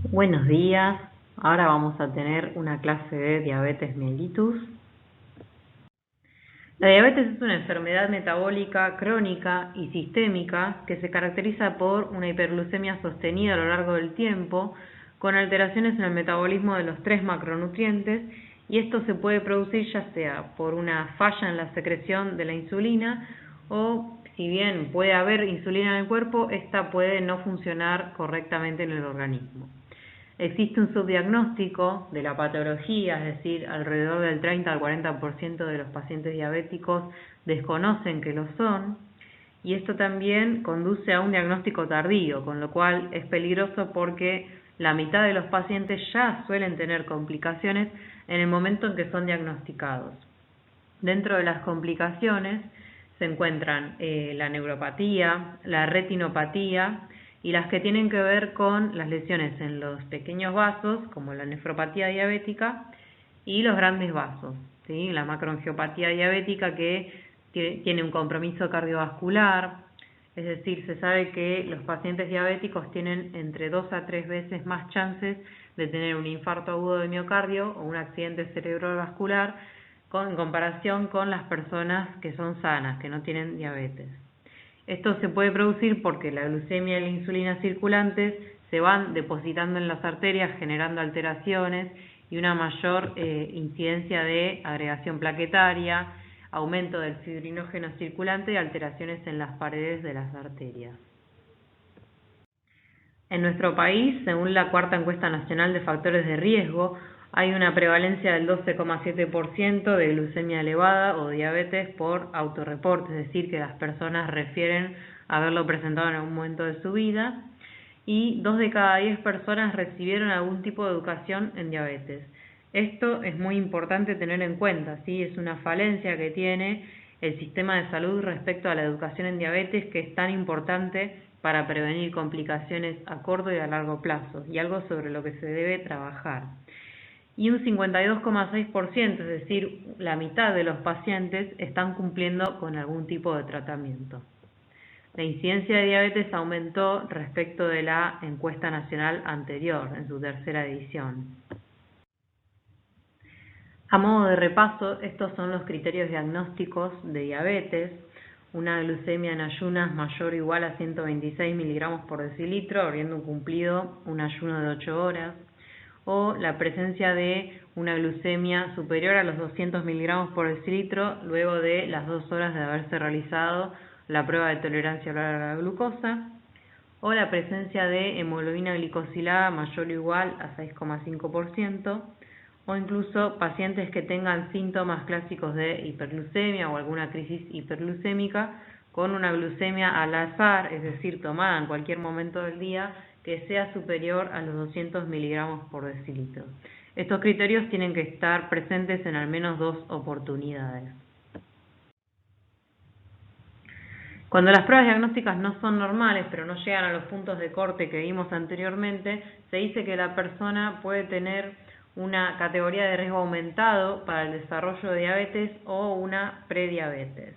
Buenos días, ahora vamos a tener una clase de diabetes mellitus. La diabetes es una enfermedad metabólica crónica y sistémica que se caracteriza por una hiperglucemia sostenida a lo largo del tiempo, con alteraciones en el metabolismo de los 3 macronutrientes, y esto se puede producir ya sea por una falla en la secreción de la insulina o, si bien puede haber insulina en el cuerpo, esta puede no funcionar correctamente en el organismo. Existe un subdiagnóstico de la patología, es decir, alrededor del 30 al 40% de los pacientes diabéticos desconocen que lo son, y esto también conduce a un diagnóstico tardío, con lo cual es peligroso porque la mitad de los pacientes ya suelen tener complicaciones en el momento en que son diagnosticados. Dentro de las complicaciones se encuentran la neuropatía, la retinopatía y las que tienen que ver con las lesiones en los pequeños vasos, como la nefropatía diabética, y los grandes vasos, ¿sí? La macroangiopatía diabética, que tiene un compromiso cardiovascular, es decir, se sabe que los pacientes diabéticos tienen entre 2 a 3 veces más chances de tener un infarto agudo de miocardio o un accidente cerebrovascular en comparación con las personas que son sanas, que no tienen diabetes. Esto se puede producir porque la glucemia y la insulina circulantes se van depositando en las arterias, generando alteraciones y una mayor incidencia de agregación plaquetaria, aumento del fibrinógeno circulante y alteraciones en las paredes de las arterias. En nuestro país, según la cuarta encuesta nacional de factores de riesgo, hay una prevalencia del 12,7% de glucemia elevada o diabetes por autorreporte, es decir, que las personas refieren haberlo presentado en algún momento de su vida, y 2 de cada 10 personas recibieron algún tipo de educación en diabetes. Esto es muy importante tener en cuenta, ¿sí? Es una falencia que tiene el sistema de salud respecto a la educación en diabetes, que es tan importante para prevenir complicaciones a corto y a largo plazo, y algo sobre lo que se debe trabajar. Y un 52,6%, es decir, la mitad de los pacientes están cumpliendo con algún tipo de tratamiento. La incidencia de diabetes aumentó respecto de la encuesta nacional anterior, en su tercera edición. A modo de repaso, estos son los criterios diagnósticos de diabetes: una glucemia en ayunas mayor o igual a 126 miligramos por decilitro, habiendo cumplido un ayuno de 8 horas, o la presencia de una glucemia superior a los 200 miligramos por decilitro luego de las 2 horas de haberse realizado la prueba de tolerancia oral a la glucosa, o la presencia de hemoglobina glicosilada mayor o igual a 6,5%, o incluso pacientes que tengan síntomas clásicos de hiperglucemia o alguna crisis hiperglucémica con una glucemia al azar, es decir, tomada en cualquier momento del día, que sea superior a los 200 miligramos por decilitro. Estos criterios tienen que estar presentes en al menos 2 oportunidades. Cuando las pruebas diagnósticas no son normales, pero no llegan a los puntos de corte que vimos anteriormente, se dice que la persona puede tener una categoría de riesgo aumentado para el desarrollo de diabetes o una prediabetes.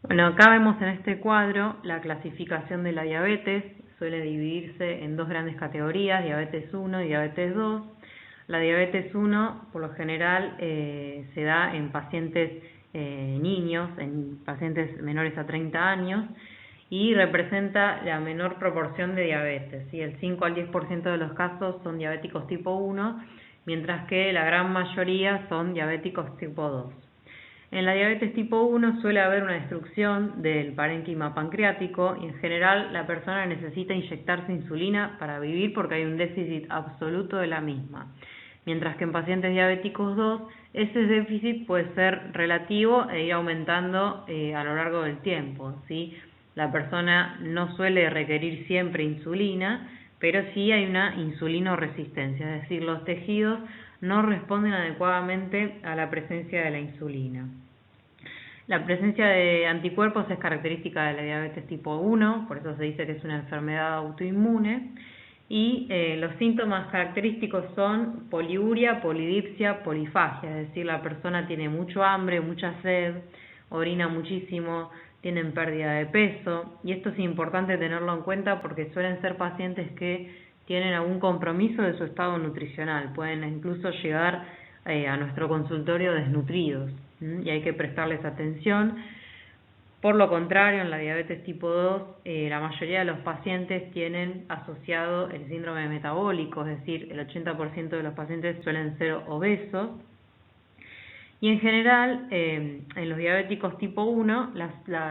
Bueno, acá vemos en este cuadro la clasificación de la diabetes. Suele dividirse en 2 grandes categorías: diabetes 1 y diabetes 2. La diabetes 1, por lo general, se da en pacientes niños, en pacientes menores a 30 años, y representa la menor proporción de diabetes, ¿sí? El 5 al 10% de los casos son diabéticos tipo 1, mientras que la gran mayoría son diabéticos tipo 2. En la diabetes tipo 1 suele haber una destrucción del parénquima pancreático y en general la persona necesita inyectarse insulina para vivir porque hay un déficit absoluto de la misma. Mientras que en pacientes diabéticos 2 ese déficit puede ser relativo e ir aumentando a lo largo del tiempo, ¿sí? La persona no suele requerir siempre insulina, pero sí hay una insulinoresistencia, es decir, los tejidos no responden adecuadamente a la presencia de la insulina. La presencia de anticuerpos es característica de la diabetes tipo 1, por eso se dice que es una enfermedad autoinmune, y los síntomas característicos son poliuria, polidipsia, polifagia, es decir, la persona tiene mucho hambre, mucha sed, orina muchísimo, tienen pérdida de peso, y esto es importante tenerlo en cuenta porque suelen ser pacientes que tienen algún compromiso de su estado nutricional, pueden incluso llegar a nuestro consultorio desnutridos, y hay que prestarles atención. Por lo contrario, en la diabetes tipo 2, la mayoría de los pacientes tienen asociado el síndrome metabólico, es decir, el 80% de los pacientes suelen ser obesos. Y en general, en los diabéticos tipo 1,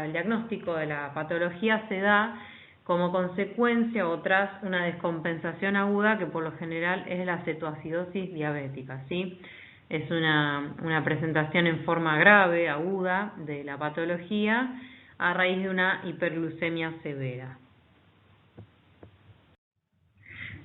el diagnóstico de la patología se da como consecuencia o tras una descompensación aguda que por lo general es la cetoacidosis diabética, ¿sí? Es una presentación en forma grave, aguda, de la patología a raíz de una hiperglucemia severa.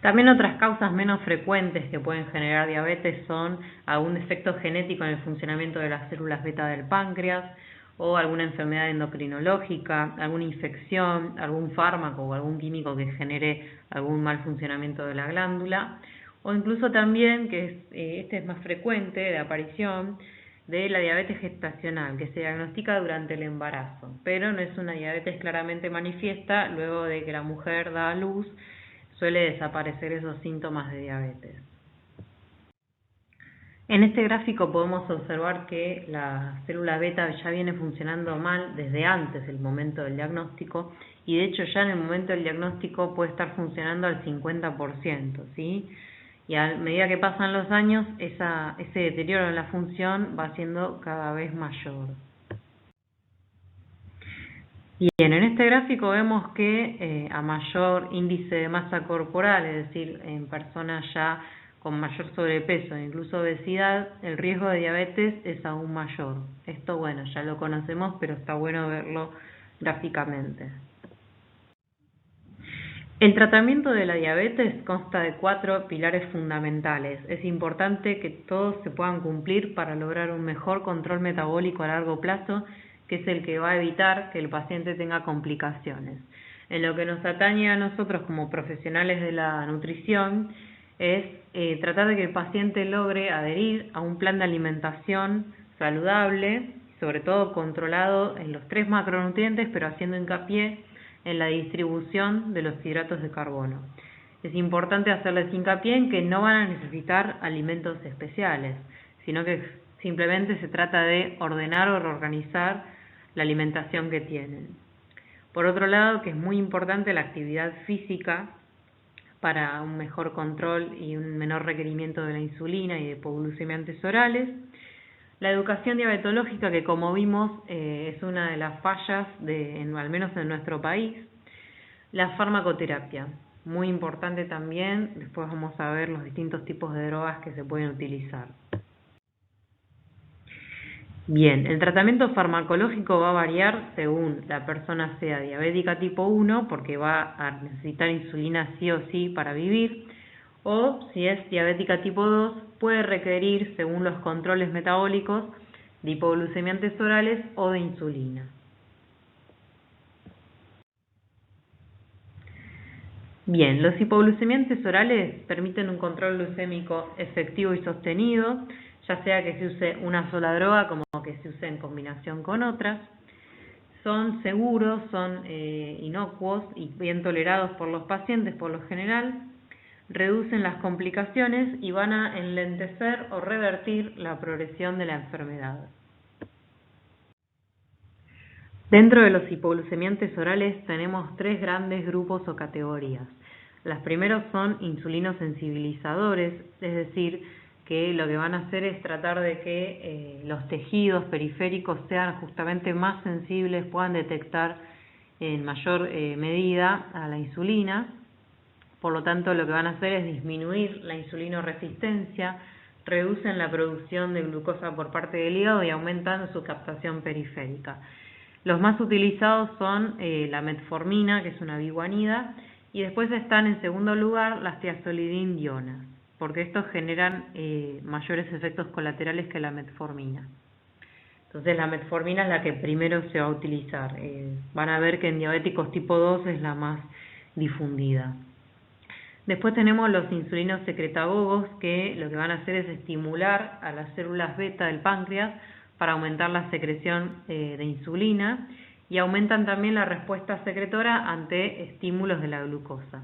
También otras causas menos frecuentes que pueden generar diabetes son algún defecto genético en el funcionamiento de las células beta del páncreas o alguna enfermedad endocrinológica, alguna infección, algún fármaco o algún químico que genere algún mal funcionamiento de la glándula, o incluso también, que este es más frecuente de aparición, de la diabetes gestacional, que se diagnostica durante el embarazo, pero no es una diabetes claramente manifiesta luego de que la mujer da a luz. Suele desaparecer esos síntomas de diabetes. En este gráfico podemos observar que la célula beta ya viene funcionando mal desde antes del momento del diagnóstico, y de hecho ya en el momento del diagnóstico puede estar funcionando al 50%, ¿sí? Y a medida que pasan los años, ese deterioro en la función va siendo cada vez mayor. Bien, en este gráfico vemos que a mayor índice de masa corporal, es decir, en personas ya con mayor sobrepeso e incluso obesidad, el riesgo de diabetes es aún mayor. Esto, bueno, ya lo conocemos, pero está bueno verlo gráficamente. El tratamiento de la diabetes consta de 4 pilares fundamentales. Es importante que todos se puedan cumplir para lograr un mejor control metabólico a largo plazo, que es el que va a evitar que el paciente tenga complicaciones. En lo que nos atañe a nosotros como profesionales de la nutrición es tratar de que el paciente logre adherir a un plan de alimentación saludable, sobre todo controlado en los 3 macronutrientes, pero haciendo hincapié en la distribución de los hidratos de carbono. Es importante hacerles hincapié en que no van a necesitar alimentos especiales, sino que simplemente se trata de ordenar o reorganizar la alimentación que tienen. Por otro lado, que es muy importante la actividad física para un mejor control y un menor requerimiento de la insulina y de hipoglucemiantes orales. La educación diabetológica, que como vimos es una de las fallas, al menos en nuestro país. La farmacoterapia, muy importante también, después vamos a ver los distintos tipos de drogas que se pueden utilizar. Bien, el tratamiento farmacológico va a variar según la persona sea diabética tipo 1, porque va a necesitar insulina sí o sí para vivir, o si es diabética tipo 2, puede requerir, según los controles metabólicos, de hipoglucemiantes orales o de insulina. Bien, los hipoglucemiantes orales permiten un control glucémico efectivo y sostenido, ya sea que se use una sola droga como que se use en combinación con otras. Son seguros, son inocuos y bien tolerados por los pacientes por lo general, reducen las complicaciones y van a enlentecer o revertir la progresión de la enfermedad. Dentro de los hipoglucemiantes orales tenemos 3 grandes grupos o categorías. Los primeros son insulinosensibilizadores, es decir, que lo que van a hacer es tratar de que los tejidos periféricos sean justamente más sensibles, puedan detectar en mayor medida a la insulina. Por lo tanto, lo que van a hacer es disminuir la insulinoresistencia, reducen la producción de glucosa por parte del hígado y aumentan su captación periférica. Los más utilizados son la metformina, que es una biguanida, y después están en segundo lugar las tiazolidindionas, porque estos generan mayores efectos colaterales que la metformina. Entonces la metformina es la que primero se va a utilizar. Van a ver que en diabéticos tipo 2 es la más difundida. Después tenemos los insulinos secretagogos, que lo que van a hacer es estimular a las células beta del páncreas para aumentar la secreción de insulina, y aumentan también la respuesta secretora ante estímulos de la glucosa.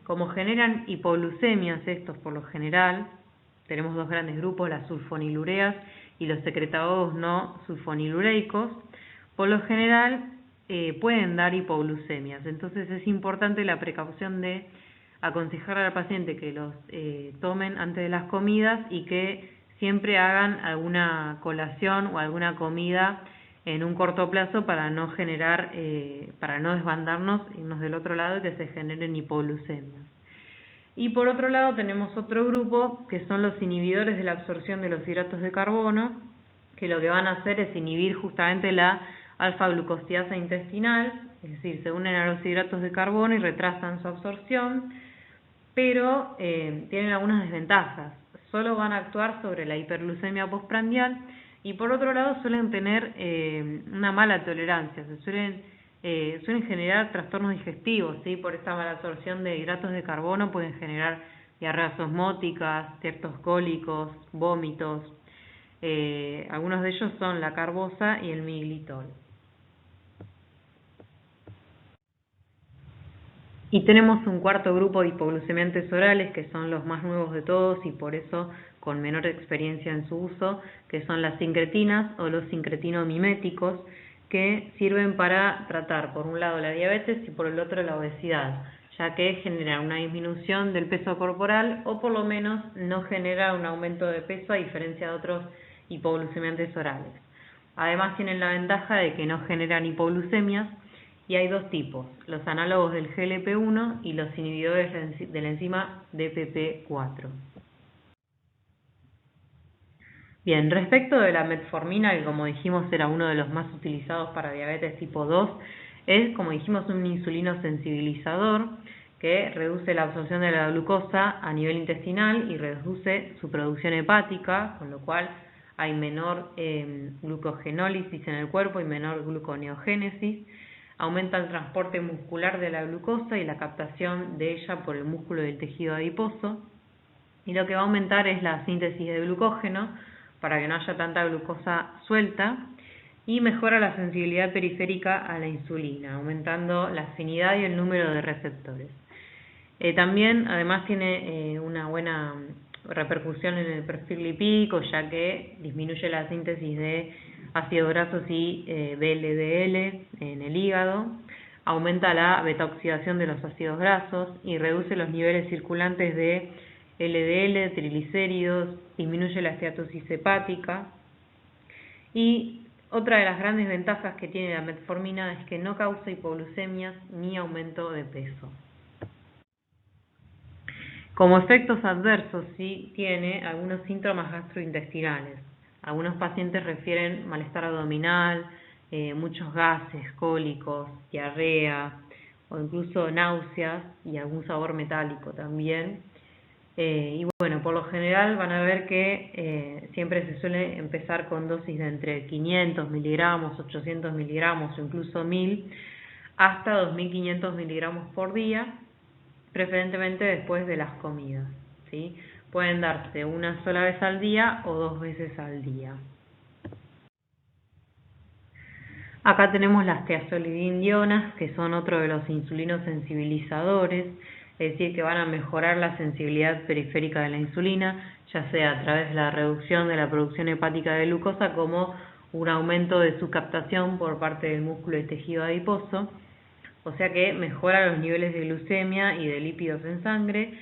Como generan hipoglucemias estos por lo general, tenemos dos grandes grupos, las sulfonilureas y los secretagogos no sulfonilureicos, por lo general pueden dar hipoglucemias. Entonces es importante la precaución de aconsejar al paciente que los tomen antes de las comidas y que siempre hagan alguna colación o alguna comida en un corto plazo para no generar, para no desbandarnos, irnos del otro lado y que se generen hipoglucemias. Y por otro lado tenemos otro grupo que son los inhibidores de la absorción de los hidratos de carbono, que lo que van a hacer es inhibir justamente la alfa-glucosidasa intestinal, es decir, se unen a los hidratos de carbono y retrasan su absorción, pero tienen algunas desventajas. Solo van a actuar sobre la hiperglucemia postprandial y por otro lado suelen tener una mala tolerancia, suelen generar trastornos digestivos, ¿sí? Por esta mala absorción de hidratos de carbono pueden generar diarreas osmóticas, ciertos cólicos, vómitos. Algunos de ellos son la carbosa y el miglitol. Y tenemos un cuarto grupo de hipoglucemiantes orales, que son los más nuevos de todos y por eso con menor experiencia en su uso, que son las sincretinas o los sincretinomiméticos, que sirven para tratar por un lado la diabetes y por el otro la obesidad, ya que genera una disminución del peso corporal o por lo menos no genera un aumento de peso a diferencia de otros hipoglucemiantes orales. Además tienen la ventaja de que no generan hipoglucemias. Y hay dos tipos, los análogos del GLP-1 y los inhibidores de la enzima DPP-4. Bien, respecto de la metformina, que como dijimos era uno de los más utilizados para diabetes tipo 2, es, como dijimos, un insulino sensibilizador que reduce la absorción de la glucosa a nivel intestinal y reduce su producción hepática, con lo cual hay menor glucogenólisis en el cuerpo y menor gluconeogénesis. Aumenta el transporte muscular de la glucosa y la captación de ella por el músculo del tejido adiposo. Y lo que va a aumentar es la síntesis de glucógeno para que no haya tanta glucosa suelta. Y mejora la sensibilidad periférica a la insulina, aumentando la afinidad y el número de receptores. También, además, tiene una buena repercusión en el perfil lipídico, ya que disminuye la síntesis de ácidos grasos y VLDL en el hígado, aumenta la beta-oxidación de los ácidos grasos y reduce los niveles circulantes de LDL, triglicéridos, disminuye la esteatosis hepática. Y otra de las grandes ventajas que tiene la metformina es que no causa hipoglucemias ni aumento de peso. Como efectos adversos, sí tiene algunos síntomas gastrointestinales. Algunos pacientes refieren malestar abdominal, muchos gases, cólicos, diarrea o incluso náuseas y algún sabor metálico también. Y bueno, por lo general van a ver que siempre se suele empezar con dosis de entre 500 miligramos, 800 miligramos o incluso 1000 hasta 2500 miligramos por día, preferentemente después de las comidas, ¿sí? Pueden darse una sola vez al día o 2 veces al día. Acá tenemos las tiazolidindionas, que son otro de los insulinos sensibilizadores, es decir, que van a mejorar la sensibilidad periférica de la insulina, ya sea a través de la reducción de la producción hepática de glucosa como un aumento de su captación por parte del músculo y tejido adiposo, o sea que mejora los niveles de glucemia y de lípidos en sangre,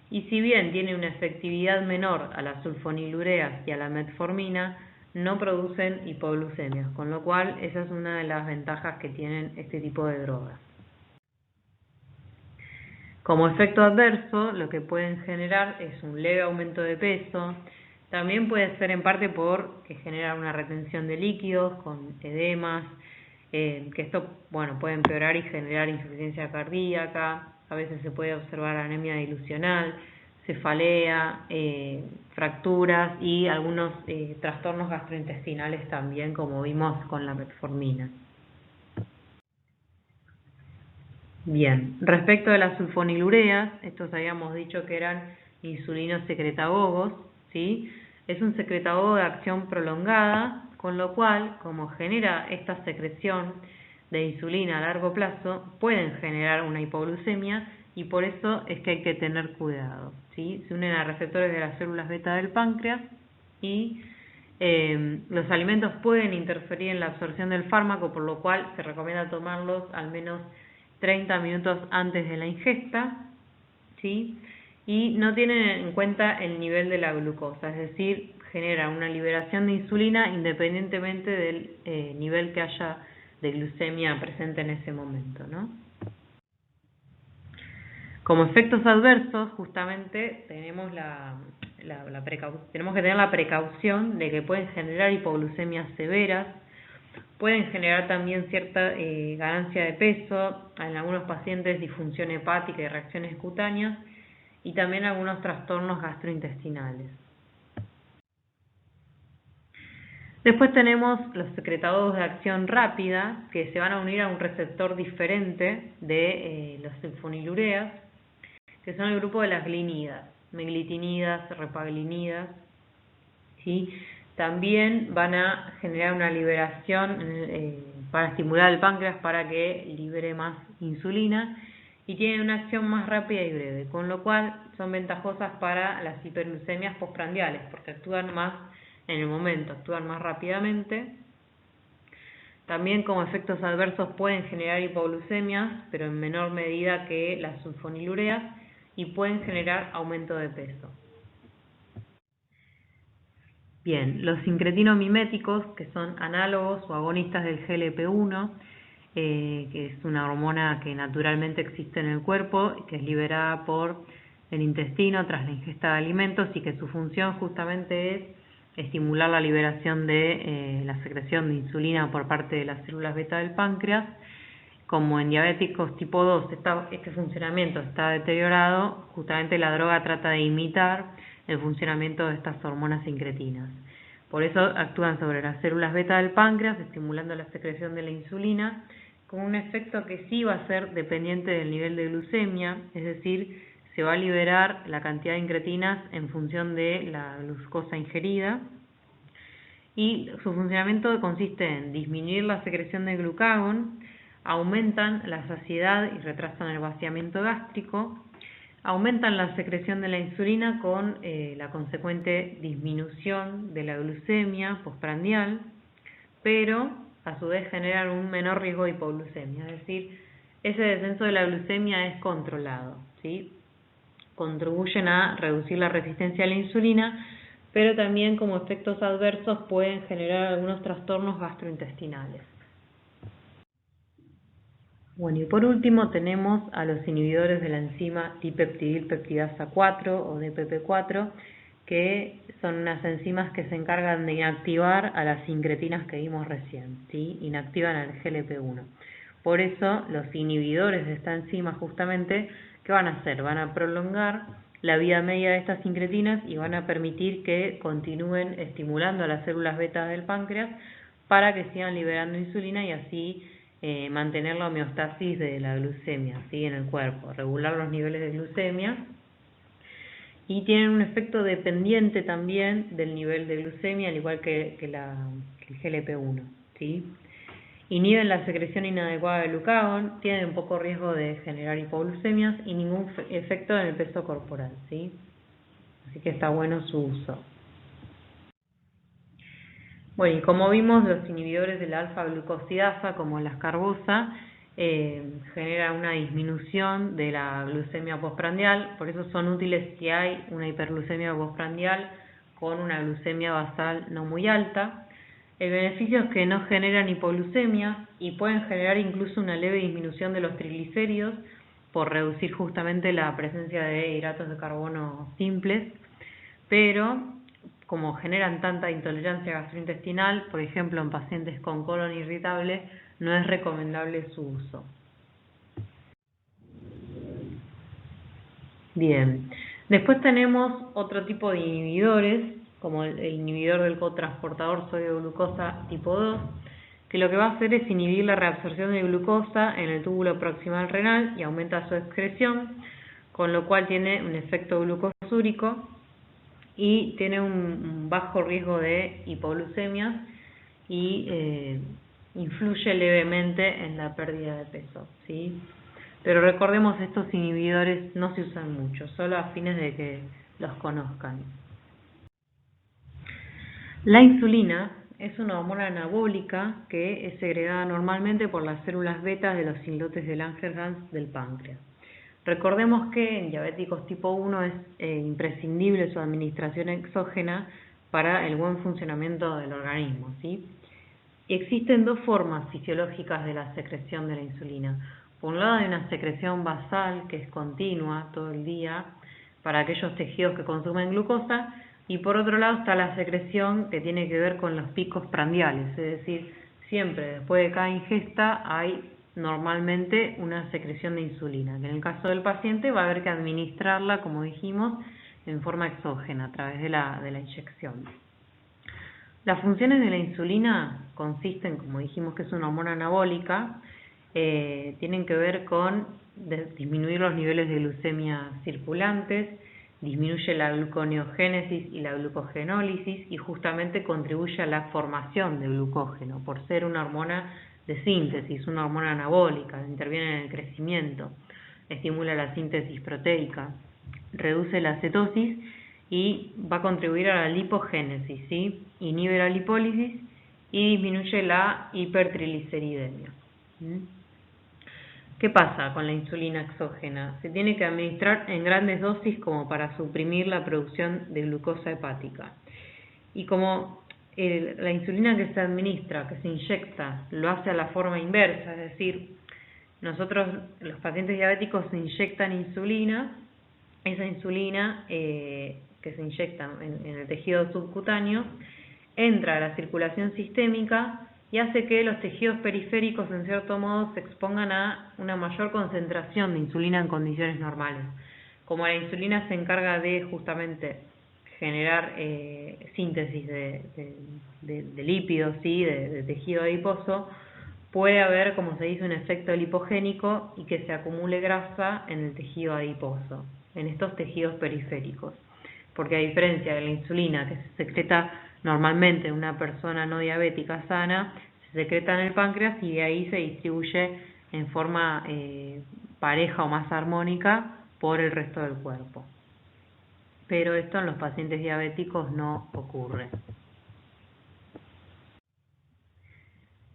y si bien tiene una efectividad menor a las sulfonilureas y a la metformina, no producen hipoglucemias, con lo cual esa es una de las ventajas que tienen este tipo de drogas. Como efecto adverso, lo que pueden generar es un leve aumento de peso. También puede ser en parte porque genera una retención de líquidos con edemas, que esto puede empeorar y generar insuficiencia cardíaca. A veces se puede observar anemia dilucional, cefalea, fracturas y algunos trastornos gastrointestinales también, como vimos con la metformina. Bien, respecto de las sulfonilureas, estos habíamos dicho que eran insulinos secretagogos, ¿sí? Es un secretagogo de acción prolongada, con lo cual, como genera esta secreción de insulina a largo plazo, pueden generar una hipoglucemia y por eso es que hay que tener cuidado, ¿sí? Se unen a receptores de las células beta del páncreas y los alimentos pueden interferir en la absorción del fármaco, por lo cual se recomienda tomarlos al menos 30 minutos antes de la ingesta, ¿sí? Y no tienen en cuenta el nivel de la glucosa, es decir, genera una liberación de insulina independientemente del nivel que haya de glucemia presente en ese momento, ¿no? Como efectos adversos, justamente tenemos tenemos que tener la precaución de que pueden generar hipoglucemias severas, pueden generar también cierta ganancia de peso, en algunos pacientes disfunción hepática y reacciones cutáneas, y también algunos trastornos gastrointestinales. Después tenemos los secretados de acción rápida, que se van a unir a un receptor diferente de los sulfonilureas, que son el grupo de las glinidas, meglitinidas, repaglinidas, ¿sí? También van a generar una liberación para estimular el páncreas para que libere más insulina y tienen una acción más rápida y breve, con lo cual son ventajosas para las hiperglucemias postprandiales, porque actúan más en el momento, actúan más rápidamente. También como efectos adversos pueden generar hipoglucemias, pero en menor medida que las sulfonilureas, y pueden generar aumento de peso. Bien, los sincretinomiméticos, que son análogos o agonistas del GLP-1, que es una hormona que naturalmente existe en el cuerpo, que es liberada por el intestino tras la ingesta de alimentos y que su función justamente es estimular la liberación de la secreción de insulina por parte de las células beta del páncreas. Como en diabéticos tipo 2 este funcionamiento está deteriorado, justamente la droga trata de imitar el funcionamiento de estas hormonas sincretinas. Por eso actúan sobre las células beta del páncreas, estimulando la secreción de la insulina, con un efecto que sí va a ser dependiente del nivel de glucemia, es decir, se va a liberar la cantidad de incretinas en función de la glucosa ingerida, y su funcionamiento consiste en disminuir la secreción de glucagón, aumentan la saciedad y retrasan el vaciamiento gástrico, aumentan la secreción de la insulina con la consecuente disminución de la glucemia postprandial, pero a su vez generan un menor riesgo de hipoglucemia, es decir, ese descenso de la glucemia es controlado, ¿sí? Contribuyen a reducir la resistencia a la insulina, pero también como efectos adversos pueden generar algunos trastornos gastrointestinales. Bueno, y por último tenemos a los inhibidores de la enzima dipeptidilpeptidasa 4 o DPP4, que son unas enzimas que se encargan de inactivar a las sincretinas que vimos recién, ¿sí? Inactivan al GLP-1. Por eso los inhibidores de esta enzima justamente, ¿qué van a hacer? Van a prolongar la vida media de estas sincretinas y van a permitir que continúen estimulando a las células beta del páncreas para que sigan liberando insulina y así mantener la homeostasis de la glucemia, ¿sí? En el cuerpo, regular los niveles de glucemia, y tienen un efecto dependiente también del nivel de glucemia, al igual que el GLP-1, ¿sí? Inhiben la secreción inadecuada de glucagón, tienen poco riesgo de generar hipoglucemias y ningún efecto en el peso corporal, ¿sí? Así que está bueno su uso. Bueno, y como vimos, los inhibidores de la alfa-glucosidasa, como la ascarbosa, generan una disminución de la glucemia postprandial, por eso son útiles si hay una hiperglucemia postprandial con una glucemia basal no muy alta. El beneficio es que no generan hipoglucemia y pueden generar incluso una leve disminución de los triglicéridos por reducir justamente la presencia de hidratos de carbono simples, pero como generan tanta intolerancia gastrointestinal, por ejemplo en pacientes con colon irritable, no es recomendable su uso. Bien, después tenemos otro tipo de inhibidores, como el inhibidor del cotransportador sodio-glucosa tipo 2, que lo que va a hacer es inhibir la reabsorción de glucosa en el túbulo proximal renal y aumenta su excreción, con lo cual tiene un efecto glucosúrico y tiene un bajo riesgo de hipoglucemias y influye levemente en la pérdida de peso, ¿sí? Pero recordemos, estos inhibidores no se usan mucho, solo a fines de que los conozcan. La insulina es una hormona anabólica que es segregada normalmente por las células beta de los islotes de Langerhans del páncreas. Recordemos que en diabéticos tipo 1 es imprescindible su administración exógena para el buen funcionamiento del organismo, ¿sí? Existen dos formas fisiológicas de la secreción de la insulina. Por un lado hay una secreción basal que es continua todo el día para aquellos tejidos que consumen glucosa, y por otro lado está la secreción que tiene que ver con los picos prandiales, es decir, siempre después de cada ingesta hay normalmente una secreción de insulina, que en el caso del paciente va a haber que administrarla, como dijimos, en forma exógena a través de la inyección. Las funciones de la insulina consisten, como dijimos, que es una hormona anabólica, tienen que ver con disminuir los niveles de glucemia circulantes, disminuye la gluconeogénesis y la glucogenólisis y justamente contribuye a la formación de glucógeno por ser una hormona de síntesis, una hormona anabólica, interviene en el crecimiento, estimula la síntesis proteica, reduce la cetosis y va a contribuir a la lipogénesis, ¿sí? Inhibe la lipólisis y disminuye la hipertrigliceridemia. ¿Qué pasa con la insulina exógena? Se tiene que administrar en grandes dosis como para suprimir la producción de glucosa hepática. Y como la insulina que se administra, que se inyecta, lo hace a la forma inversa, es decir, nosotros, los pacientes diabéticos, se inyectan insulina, esa insulina que se inyecta en el tejido subcutáneo entra a la circulación sistémica y hace que los tejidos periféricos, en cierto modo, se expongan a una mayor concentración de insulina en condiciones normales. Como la insulina se encarga de justamente generar síntesis de lípidos, ¿sí? de tejido adiposo, puede haber, como se dice, un efecto lipogénico y que se acumule grasa en el tejido adiposo, en estos tejidos periféricos. Porque a diferencia de la insulina que se secreta normalmente en una persona no diabética sana, se secreta en el páncreas y de ahí se distribuye en forma pareja o más armónica por el resto del cuerpo. Pero esto en los pacientes diabéticos no ocurre.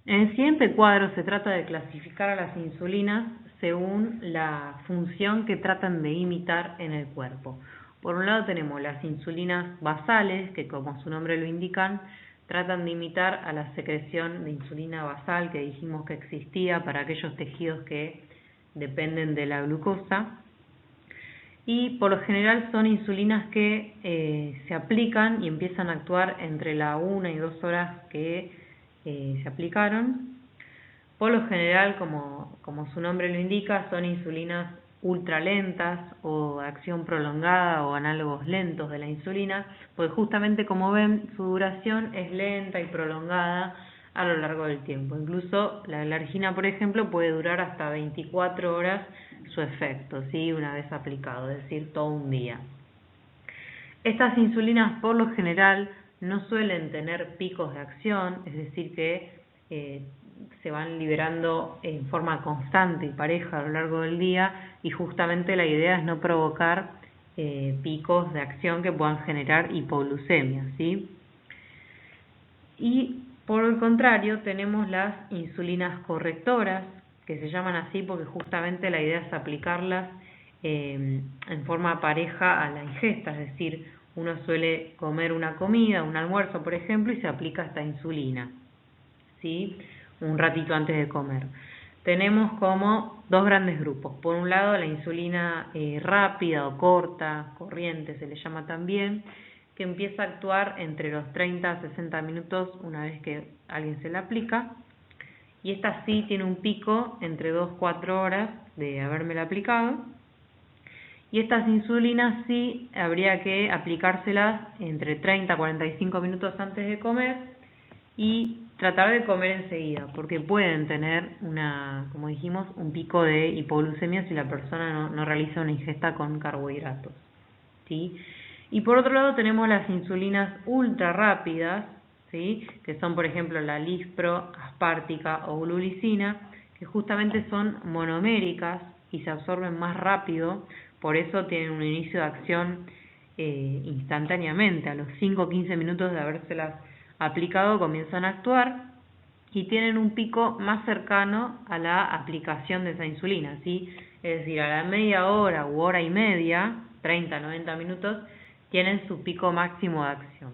En el siguiente cuadro se trata de clasificar a las insulinas según la función que tratan de imitar en el cuerpo. Por un lado tenemos las insulinas basales, que como su nombre lo indican, tratan de imitar a la secreción de insulina basal que dijimos que existía para aquellos tejidos que dependen de la glucosa. Y por lo general son insulinas que se aplican y empiezan a actuar entre la 1 y 2 horas que se aplicaron. Por lo general, como su nombre lo indica, son insulinas ultralentas o de acción prolongada o análogos lentos de la insulina, porque justamente como ven su duración es lenta y prolongada a lo largo del tiempo. Incluso la glargina, por ejemplo, puede durar hasta 24 horas su efecto, ¿sí? Una vez aplicado, es decir, todo un día. Estas insulinas por lo general no suelen tener picos de acción, es decir que se van liberando en forma constante y pareja a lo largo del día, y justamente la idea es no provocar picos de acción que puedan generar hipoglucemia, ¿sí? Y por el contrario tenemos las insulinas correctoras, que se llaman así porque justamente la idea es aplicarlas en forma pareja a la ingesta, es decir, uno suele comer una comida, un almuerzo por ejemplo, y se aplica esta insulina, ¿sí? Un ratito antes de comer. Tenemos como dos grandes grupos. Por un lado la insulina rápida o corta, corriente se le llama también, que empieza a actuar entre los 30 a 60 minutos una vez que alguien se la aplica, y esta sí tiene un pico entre 2 y 4 horas de habérmela aplicado, y estas insulinas sí habría que aplicárselas entre 30 a 45 minutos antes de comer y tratar de comer enseguida, porque pueden tener como dijimos, un pico de hipoglucemia si la persona no realiza una ingesta con carbohidratos, ¿sí? Y por otro lado tenemos las insulinas ultra rápidas, ¿sí? Que son, por ejemplo, la lispro, aspártica o glulicina, que justamente son monoméricas y se absorben más rápido, por eso tienen un inicio de acción instantáneamente. A los 5 o 15 minutos de habérselas aplicado comienzan a actuar y tienen un pico más cercano a la aplicación de esa insulina, ¿sí? Es decir, a la media hora u hora y media, 30, 90 minutos, tienen su pico máximo de acción.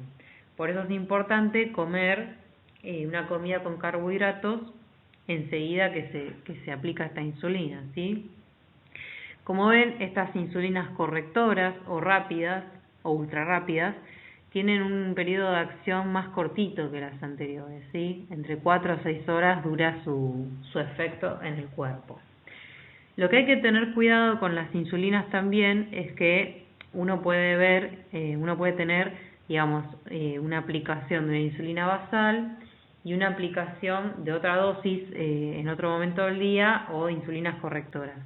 Por eso es importante comer una comida con carbohidratos enseguida que se aplica esta insulina, ¿sí? Como ven, estas insulinas correctoras o rápidas o ultra rápidas tienen un periodo de acción más cortito que las anteriores, ¿sí? Entre 4 a 6 horas dura su efecto en el cuerpo. Lo que hay que tener cuidado con las insulinas también es que uno puede tener, digamos, una aplicación de una insulina basal y una aplicación de otra dosis en otro momento del día o insulinas correctoras.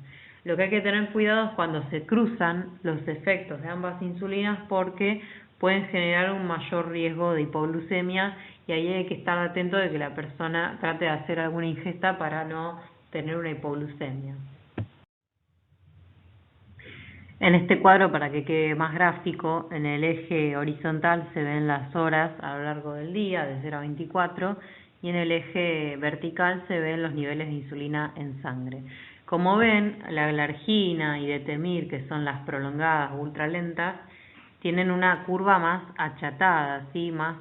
Lo que hay que tener cuidado es cuando se cruzan los efectos de ambas insulinas porque pueden generar un mayor riesgo de hipoglucemia y ahí hay que estar atento de que la persona trate de hacer alguna ingesta para no tener una hipoglucemia. En este cuadro, para que quede más gráfico, en el eje horizontal se ven las horas a lo largo del día, de 0 a 24, y en el eje vertical se ven los niveles de insulina en sangre. Como ven, la glargina y detemir, que son las prolongadas ultralentas, tienen una curva más achatada, ¿sí? Más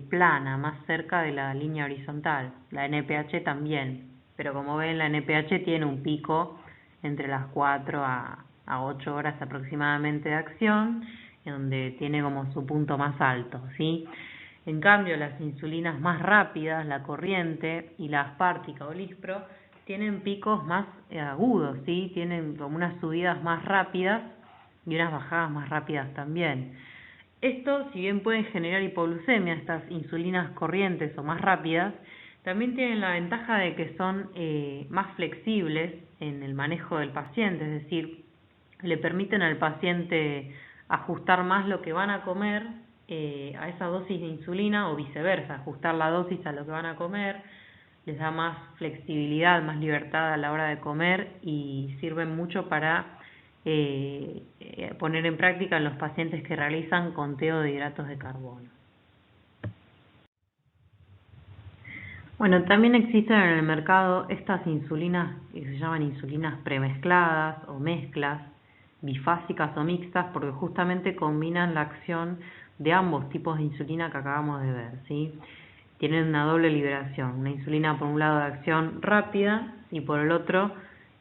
plana, más cerca de la línea horizontal. La NPH también, pero como ven, la NPH tiene un pico entre las 4 a 8 horas aproximadamente de acción, en donde tiene como su punto más alto, ¿sí? En cambio, las insulinas más rápidas, la corriente y la aspártica o lispro, tienen picos más agudos, ¿sí? Tienen como unas subidas más rápidas y unas bajadas más rápidas también. Esto, si bien pueden generar hipoglucemia, estas insulinas corrientes o más rápidas, también tienen la ventaja de que son más flexibles en el manejo del paciente, es decir, le permiten al paciente ajustar más lo que van a comer a esa dosis de insulina o viceversa, ajustar la dosis a lo que van a comer, les da más flexibilidad, más libertad a la hora de comer y sirven mucho para poner en práctica en los pacientes que realizan conteo de hidratos de carbono. Bueno, también existen en el mercado estas insulinas que se llaman insulinas premezcladas o mezclas, bifásicas o mixtas, porque justamente combinan la acción de ambos tipos de insulina que acabamos de ver, ¿sí? Tienen una doble liberación, una insulina por un lado de acción rápida y por el otro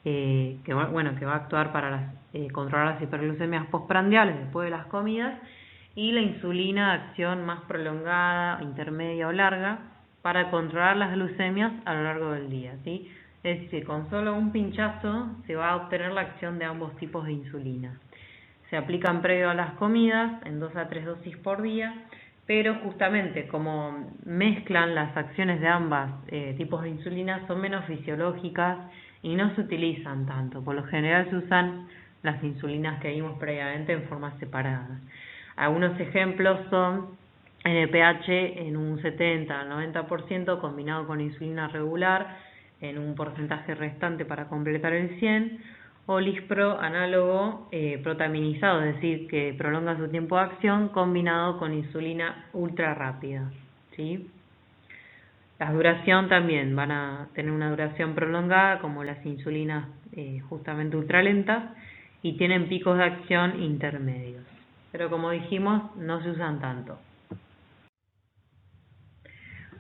que va a actuar para controlar las hiperglucemias postprandiales después de las comidas, y la insulina de acción más prolongada, intermedia o larga para controlar las glucemias a lo largo del día, ¿sí? Es decir, con solo un pinchazo se va a obtener la acción de ambos tipos de insulina. Se aplican previo a las comidas en 2 a 3 dosis por día, pero justamente como mezclan las acciones de ambos tipos de insulina, son menos fisiológicas y no se utilizan tanto. Por lo general se usan las insulinas que vimos previamente en forma separada. Algunos ejemplos son NPH en un 70 al 90% combinado con insulina regular en un porcentaje restante para completar el 100%, o lispro análogo protaminizado, es decir, que prolonga su tiempo de acción combinado con insulina ultra rápida, ¿sí? La duración también van a tener una duración prolongada como las insulinas justamente ultralentas y tienen picos de acción intermedios, pero como dijimos no se usan tanto.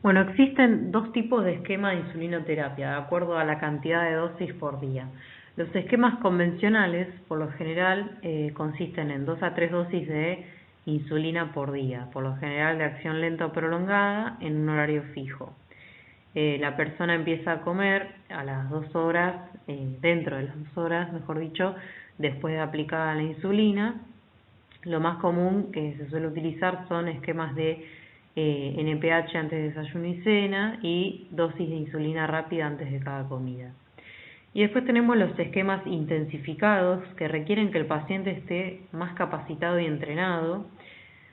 Bueno, existen dos tipos de esquema de insulinoterapia de acuerdo a la cantidad de dosis por día. Los esquemas convencionales, por lo general, consisten en 2 a 3 dosis de insulina por día, por lo general de acción lenta o prolongada en un horario fijo. La persona empieza a comer a las 2 horas, dentro de las 2 horas, mejor dicho, después de aplicada la insulina. Lo más común que se suele utilizar son esquemas de NPH antes de desayuno y cena y dosis de insulina rápida antes de cada comida. Y después tenemos los esquemas intensificados que requieren que el paciente esté más capacitado y entrenado,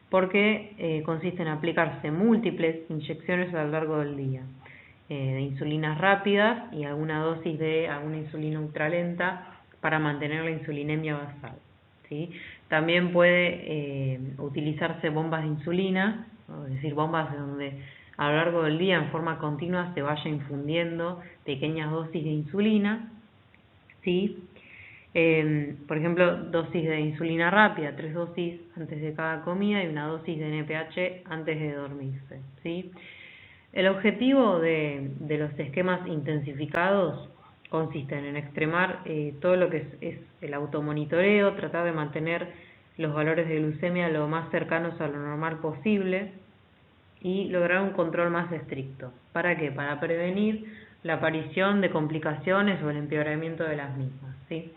porque consiste en aplicarse múltiples inyecciones a lo largo del día de insulinas rápidas y alguna dosis de alguna insulina ultralenta para mantener la insulinemia basal, ¿sí? También puede utilizarse bombas de insulina, es decir, bombas donde a lo largo del día en forma continua se vaya infundiendo pequeñas dosis de insulina, ¿sí? Por ejemplo, dosis de insulina rápida, 3 dosis antes de cada comida y una dosis de NPH antes de dormirse, ¿sí? El objetivo de los esquemas intensificados consisten en extremar todo lo que es el automonitoreo, tratar de mantener los valores de glucemia lo más cercanos a lo normal posible y lograr un control más estricto. ¿Para qué? Para prevenir la aparición de complicaciones o el empeoramiento de las mismas, ¿sí?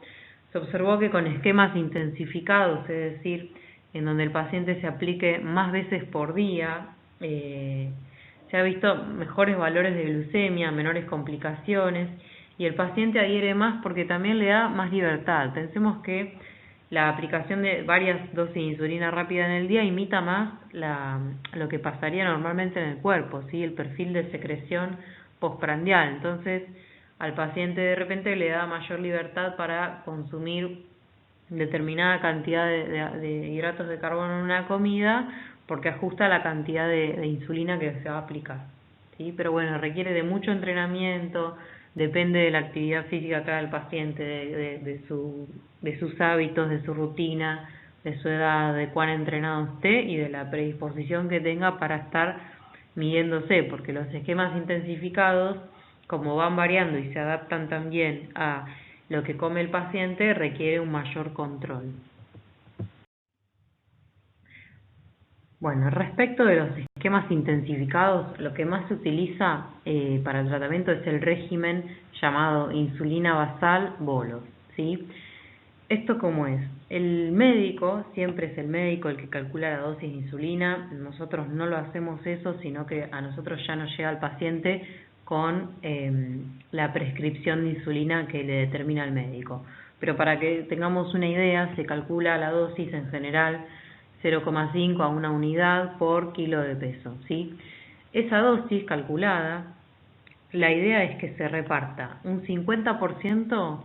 Se observó que con esquemas intensificados, es decir, en donde el paciente se aplique más veces por día, se ha visto mejores valores de glucemia, menores complicaciones, y el paciente adhiere más porque también le da más libertad. Pensemos que la aplicación de varias dosis de insulina rápida en el día imita más lo que pasaría normalmente en el cuerpo, ¿sí? El perfil de secreción postprandial. Entonces, al paciente de repente le da mayor libertad para consumir determinada cantidad de hidratos de carbono en una comida porque ajusta la cantidad de insulina que se va a aplicar, ¿sí? Pero bueno, requiere de mucho entrenamiento, depende de la actividad física cada del paciente, de sus hábitos, de su rutina, de su edad, de cuán entrenado esté y de la predisposición que tenga para estar midiéndose, porque los esquemas intensificados, como van variando y se adaptan también a lo que come el paciente, requiere un mayor control. Bueno, respecto de los esquemas intensificados, lo que más se utiliza para el tratamiento es el régimen llamado insulina basal bolos, ¿sí? ¿Esto cómo es? El médico, siempre es el médico el que calcula la dosis de insulina. Nosotros no lo hacemos eso, sino que a nosotros ya nos llega el paciente con la prescripción de insulina que le determina el médico. Pero para que tengamos una idea, se calcula la dosis en general 0,5 a 1 unidad por kilo de peso, ¿sí? Esa dosis calculada, la idea es que se reparta un 50%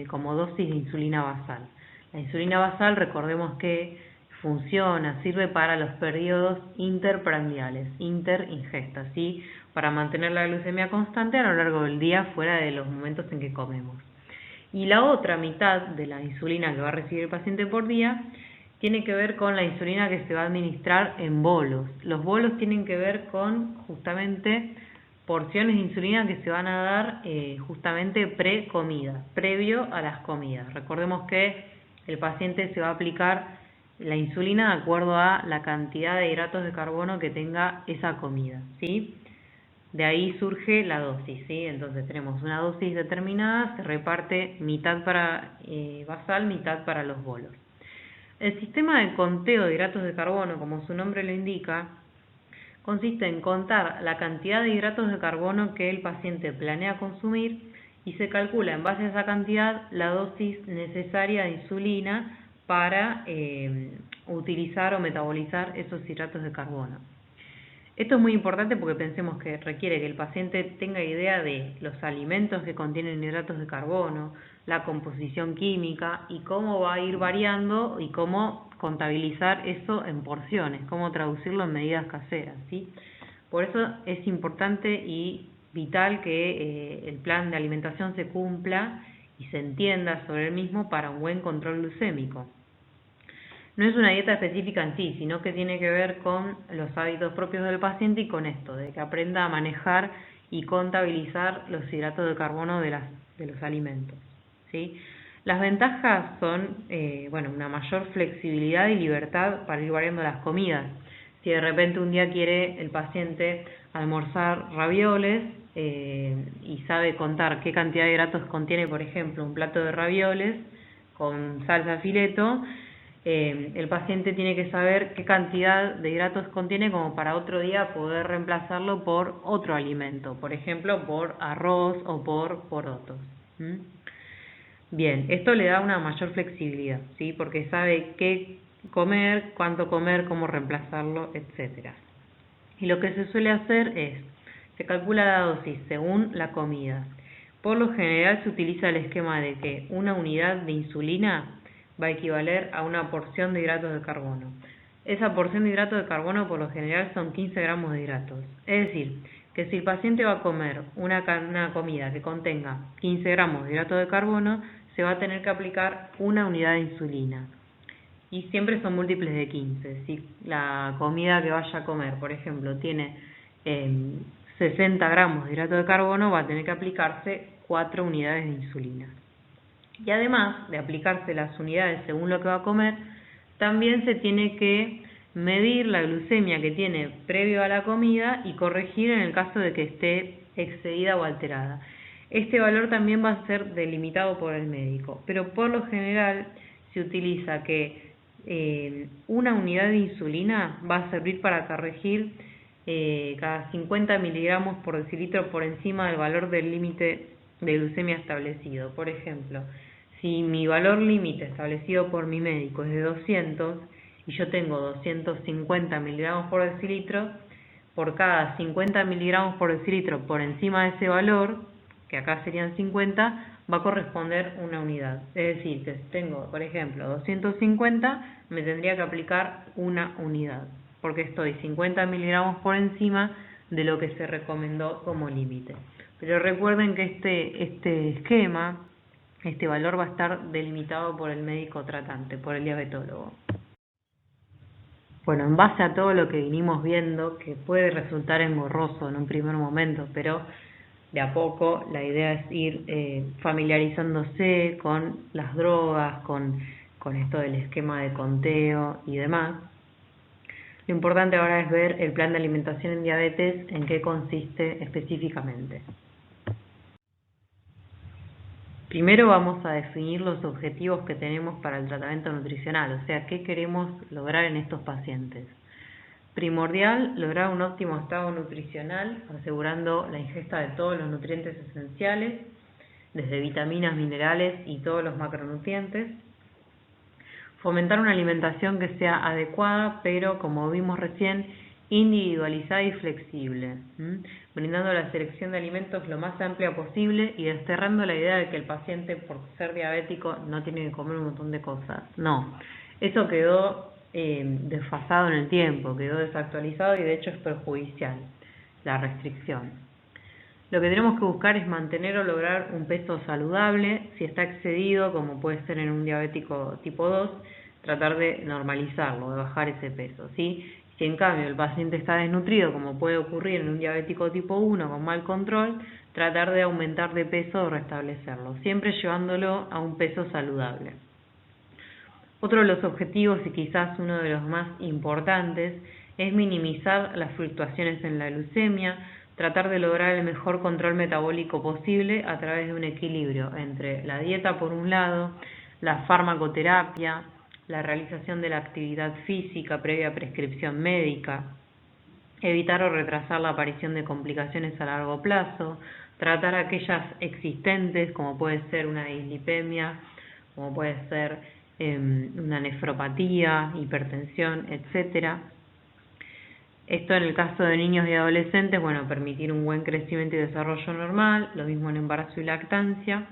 como dosis de insulina basal. La insulina basal, recordemos que funciona, sirve para los periodos interprandiales, interingestas, ¿sí? Para mantener la glucemia constante a lo largo del día fuera de los momentos en que comemos. Y la otra mitad de la insulina que va a recibir el paciente por día tiene que ver con la insulina que se va a administrar en bolos. Los bolos tienen que ver con justamente porciones de insulina que se van a dar justamente pre-comida, previo a las comidas. Recordemos que el paciente se va a aplicar la insulina de acuerdo a la cantidad de hidratos de carbono que tenga esa comida, ¿sí? De ahí surge la dosis, ¿sí? Entonces tenemos una dosis determinada, se reparte mitad para basal, mitad para los bolos. El sistema de conteo de hidratos de carbono, como su nombre lo indica, consiste en contar la cantidad de hidratos de carbono que el paciente planea consumir y se calcula en base a esa cantidad la dosis necesaria de insulina para utilizar o metabolizar esos hidratos de carbono. Esto es muy importante porque pensemos que requiere que el paciente tenga idea de los alimentos que contienen hidratos de carbono, la composición química y cómo va a ir variando y cómo contabilizar eso en porciones, cómo traducirlo en medidas caseras, ¿sí? Por eso es importante y vital que el plan de alimentación se cumpla y se entienda sobre el mismo para un buen control glucémico. No es una dieta específica en sí, sino que tiene que ver con los hábitos propios del paciente y con esto, de que aprenda a manejar y contabilizar los hidratos de carbono de los alimentos, ¿sí? Las ventajas son, una mayor flexibilidad y libertad para ir variando las comidas. Si de repente un día quiere el paciente almorzar ravioles y sabe contar qué cantidad de hidratos contiene, por ejemplo, un plato de ravioles con salsa fileto, el paciente tiene que saber qué cantidad de hidratos contiene como para otro día poder reemplazarlo por otro alimento, por ejemplo, por arroz o por porotos. Bien, esto le da una mayor flexibilidad, ¿sí? Porque sabe qué comer, cuánto comer, cómo reemplazarlo, etcétera. Y lo que se suele hacer es, se calcula la dosis según la comida. Por lo general se utiliza el esquema de que una unidad de insulina va a equivaler a una porción de hidratos de carbono. Esa porción de hidratos de carbono por lo general son 15 gramos de hidratos. Es decir, que si el paciente va a comer una comida que contenga 15 gramos de hidratos de carbono, se va a tener que aplicar una unidad de insulina. Y siempre son múltiples de 15. Si la comida que vaya a comer, por ejemplo, tiene 60 gramos de hidrato de carbono, va a tener que aplicarse 4 unidades de insulina. Y además de aplicarse las unidades según lo que va a comer, también se tiene que medir la glucemia que tiene previo a la comida y corregir en el caso de que esté excedida o alterada. Este valor también va a ser delimitado por el médico, pero por lo general se utiliza que una unidad de insulina va a servir para corregir cada 50 miligramos por decilitro por encima del valor del límite de glucemia establecido. Por ejemplo, si mi valor límite establecido por mi médico es de 200 y yo tengo 250 miligramos por decilitro, por cada 50 miligramos por decilitro por encima de ese valor, que acá serían 50, va a corresponder una unidad. Es decir, que si tengo, por ejemplo, 250, me tendría que aplicar una unidad, porque estoy 50 miligramos por encima de lo que se recomendó como límite. Pero recuerden que este esquema, este valor va a estar delimitado por el médico tratante, por el diabetólogo. Bueno, en base a todo lo que vinimos viendo, que puede resultar engorroso en un primer momento, pero de a poco la idea es ir familiarizándose con las drogas, con esto del esquema de conteo y demás. Lo importante ahora es ver el plan de alimentación en diabetes, en qué consiste específicamente. Primero vamos a definir los objetivos que tenemos para el tratamiento nutricional, o sea, qué queremos lograr en estos pacientes. Primordial, lograr un óptimo estado nutricional, asegurando la ingesta de todos los nutrientes esenciales, desde vitaminas, minerales y todos los macronutrientes. Fomentar una alimentación que sea adecuada, pero como vimos recién, individualizada y flexible, brindando la selección de alimentos lo más amplia posible y desterrando la idea de que el paciente, por ser diabético, no tiene que comer un montón de cosas. No, eso quedó desfasado en el tiempo, quedó desactualizado y de hecho es perjudicial la restricción. Lo que tenemos que buscar es mantener o lograr un peso saludable. Si está excedido, como puede ser en un diabético tipo 2, tratar de normalizarlo, de bajar ese peso, ¿sí? Si en cambio el paciente está desnutrido, como puede ocurrir en un diabético tipo 1 con mal control, tratar de aumentar de peso o restablecerlo, siempre llevándolo a un peso saludable. Otro de los objetivos, y quizás uno de los más importantes, es minimizar las fluctuaciones en la glucemia, tratar de lograr el mejor control metabólico posible a través de un equilibrio entre la dieta por un lado, la farmacoterapia, la realización de la actividad física previa prescripción médica, evitar o retrasar la aparición de complicaciones a largo plazo, tratar aquellas existentes como puede ser una dislipemia, como puede ser una nefropatía, hipertensión, etcétera. Esto en el caso de niños y adolescentes, bueno, permitir un buen crecimiento y desarrollo normal, lo mismo en embarazo y lactancia,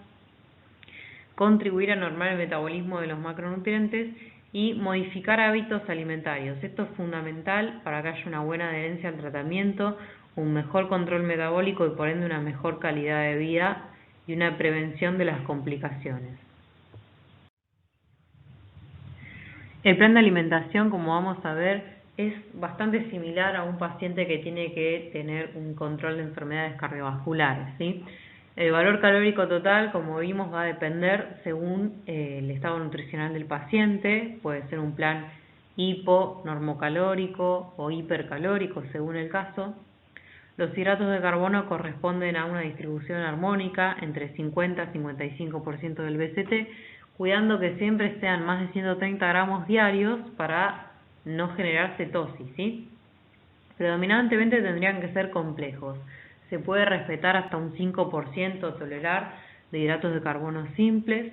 contribuir a normar el metabolismo de los macronutrientes y modificar hábitos alimentarios. Esto es fundamental para que haya una buena adherencia al tratamiento, un mejor control metabólico y por ende una mejor calidad de vida y una prevención de las complicaciones. El plan de alimentación, como vamos a ver, es bastante similar a un paciente que tiene que tener un control de enfermedades cardiovasculares, ¿sí? El valor calórico total, como vimos, va a depender según el estado nutricional del paciente. Puede ser un plan hipo-normocalórico o hipercalórico, según el caso. Los hidratos de carbono corresponden a una distribución armónica entre 50 y 55% del BCT, cuidando que siempre sean más de 130 gramos diarios para no generar cetosis, ¿sí? Predominantemente tendrían que ser complejos. Se puede respetar hasta un 5% tolerar de hidratos de carbono simples.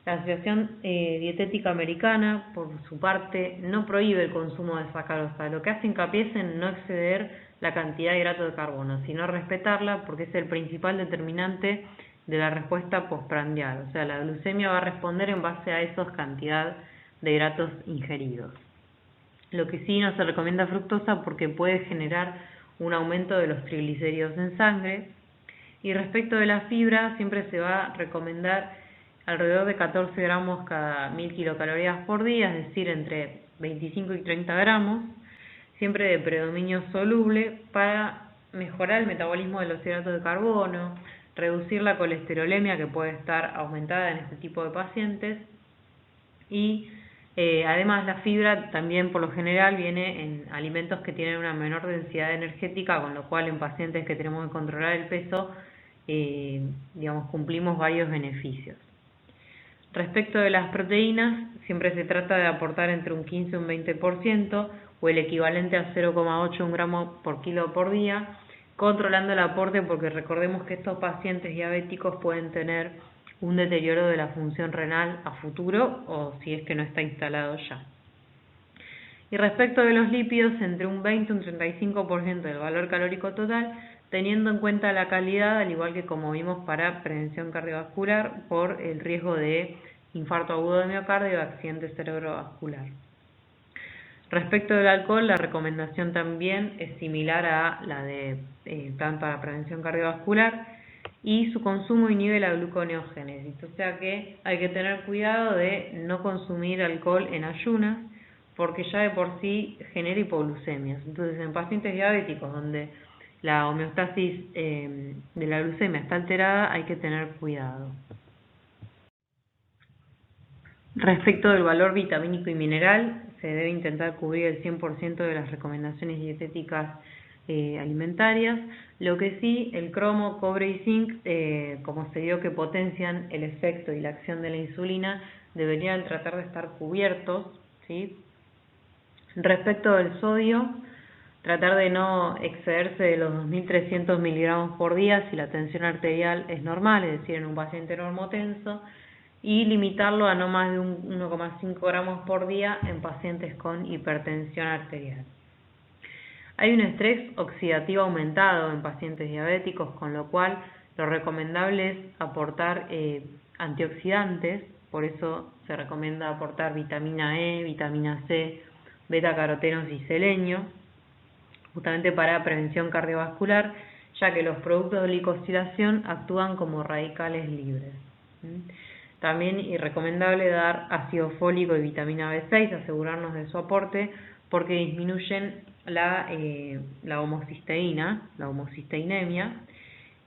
La Asociación Dietética Americana, por su parte, no prohíbe el consumo de sacarosa. Lo que hace hincapié es en no exceder la cantidad de hidratos de carbono, sino respetarla porque es el principal determinante de la respuesta postprandial. O sea, la glucemia va a responder en base a esa cantidad de hidratos ingeridos. Lo que sí no se recomienda fructosa porque puede generar un aumento de los triglicéridos en sangre. Y respecto de la fibra, siempre se va a recomendar alrededor de 14 gramos cada 1000 kilocalorías por día, es decir, entre 25 y 30 gramos, siempre de predominio soluble, para mejorar el metabolismo de los hidratos de carbono, reducir la colesterolemia que puede estar aumentada en este tipo de pacientes y además la fibra también por lo general viene en alimentos que tienen una menor densidad energética, con lo cual en pacientes que tenemos que controlar el peso, cumplimos varios beneficios. Respecto de las proteínas, siempre se trata de aportar entre un 15 y un 20% o el equivalente a 0,8 gramos por kilo por día, controlando el aporte porque recordemos que estos pacientes diabéticos pueden tener un deterioro de la función renal a futuro o si es que no está instalado ya. Y respecto de los lípidos, entre un 20 y un 35% del valor calórico total, teniendo en cuenta la calidad, al igual que como vimos para prevención cardiovascular, por el riesgo de infarto agudo de miocardio y accidente cerebrovascular. Respecto del alcohol, la recomendación también es similar a la de plan para prevención cardiovascular y su consumo inhibe la gluconeogénesis, o sea que hay que tener cuidado de no consumir alcohol en ayunas porque ya de por sí genera hipoglucemias. Entonces, en pacientes diabéticos donde la homeostasis de la glucemia está alterada, hay que tener cuidado. Respecto del valor vitamínico y mineral, se debe intentar cubrir el 100% de las recomendaciones dietéticas alimentarias. Lo que sí, el cromo, cobre y zinc, como se vio que potencian el efecto y la acción de la insulina, deberían tratar de estar cubiertos, ¿sí? Respecto del sodio, tratar de no excederse de los 2.300 miligramos por día si la tensión arterial es normal, es decir, en un paciente normotenso, y limitarlo a no más de un 1,5 gramos por día en pacientes con hipertensión arterial. Hay un estrés oxidativo aumentado en pacientes diabéticos, con lo cual lo recomendable es aportar antioxidantes, por eso se recomienda aportar vitamina E, vitamina C, beta-carotenos y selenio, justamente para prevención cardiovascular, ya que los productos de glicosilación actúan como radicales libres. También es recomendable dar ácido fólico y vitamina B6, asegurarnos de su aporte, porque disminuyen la homocisteína, la homocisteinemia,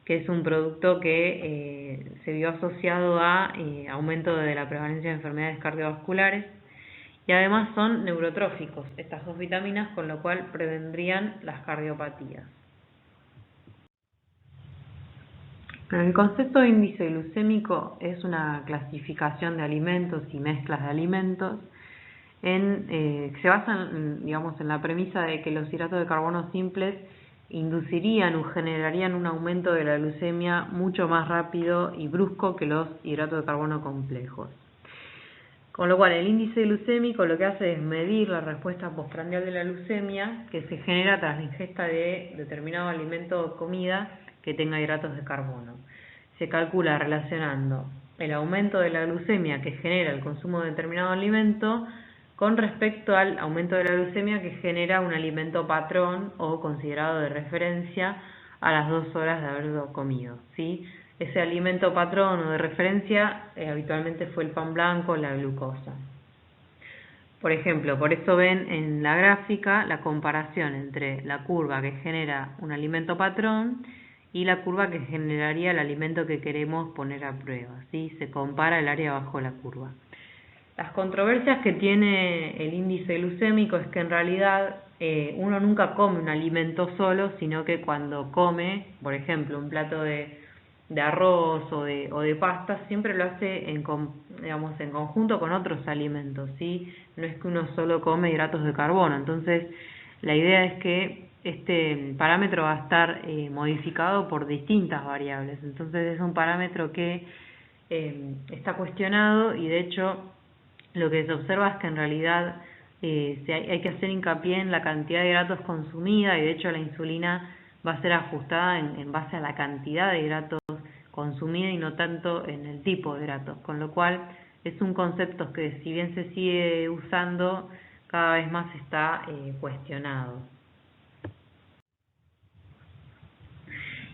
que es un producto que se vio asociado a aumento de la prevalencia de enfermedades cardiovasculares, y además son neurotróficos estas dos vitaminas, con lo cual prevendrían las cardiopatías. El concepto de índice glucémico es una clasificación de alimentos y mezclas de alimentos que se basa en la premisa de que los hidratos de carbono simples inducirían o generarían un aumento de la glucemia mucho más rápido y brusco que los hidratos de carbono complejos. Con lo cual, el índice glucémico lo que hace es medir la respuesta postprandial de la glucemia que se genera tras la ingesta de determinado alimento o comida que tenga hidratos de carbono. Se calcula relacionando el aumento de la glucemia que genera el consumo de determinado alimento con respecto al aumento de la glucemia que genera un alimento patrón o considerado de referencia a las 2 horas de haberlo comido, ¿sí? Ese alimento patrón o de referencia habitualmente fue el pan blanco o la glucosa. Por ejemplo, por eso ven en la gráfica la comparación entre la curva que genera un alimento patrón y la curva que generaría el alimento que queremos poner a prueba, ¿sí? Se compara el área bajo la curva. Las controversias que tiene el índice glucémico es que en realidad uno nunca come un alimento solo, sino que cuando come, por ejemplo, un plato de arroz o de pasta, siempre lo hace en conjunto con otros alimentos, ¿sí? No es que uno solo come hidratos de carbono. Entonces, la idea es que este parámetro va a estar modificado por distintas variables. Entonces, es un parámetro que está cuestionado, y de hecho lo que se observa es que en realidad hay que hacer hincapié en la cantidad de hidratos consumida, y de hecho la insulina va a ser ajustada en base a la cantidad de hidratos consumida y no tanto en el tipo de hidratos, con lo cual es un concepto que, si bien se sigue usando, cada vez más está cuestionado.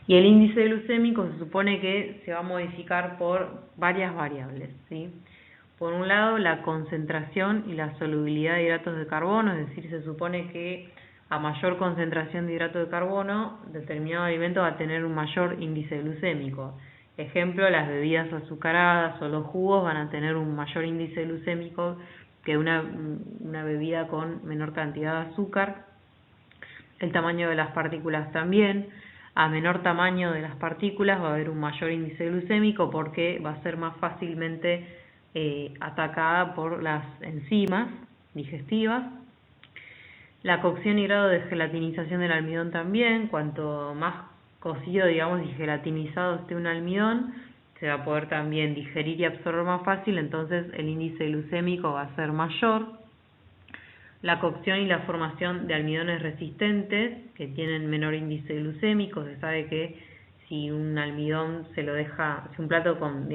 Y el índice glucémico se supone que se va a modificar por varias variables, ¿sí? Por un lado, la concentración y la solubilidad de hidratos de carbono, es decir, se supone que a mayor concentración de hidratos de carbono, determinado alimento va a tener un mayor índice glucémico. Ejemplo, las bebidas azucaradas o los jugos van a tener un mayor índice glucémico que una bebida con menor cantidad de azúcar. El tamaño de las partículas también. A menor tamaño de las partículas va a haber un mayor índice glucémico porque va a ser más fácilmente atacada por las enzimas digestivas. La cocción y grado de gelatinización del almidón también. Cuanto más cocido, digamos, y gelatinizado esté un almidón, se va a poder también digerir y absorber más fácil, entonces el índice glucémico va a ser mayor. La cocción y la formación de almidones resistentes, que tienen menor índice glucémico. Se sabe que si un almidón se lo deja, si un plato con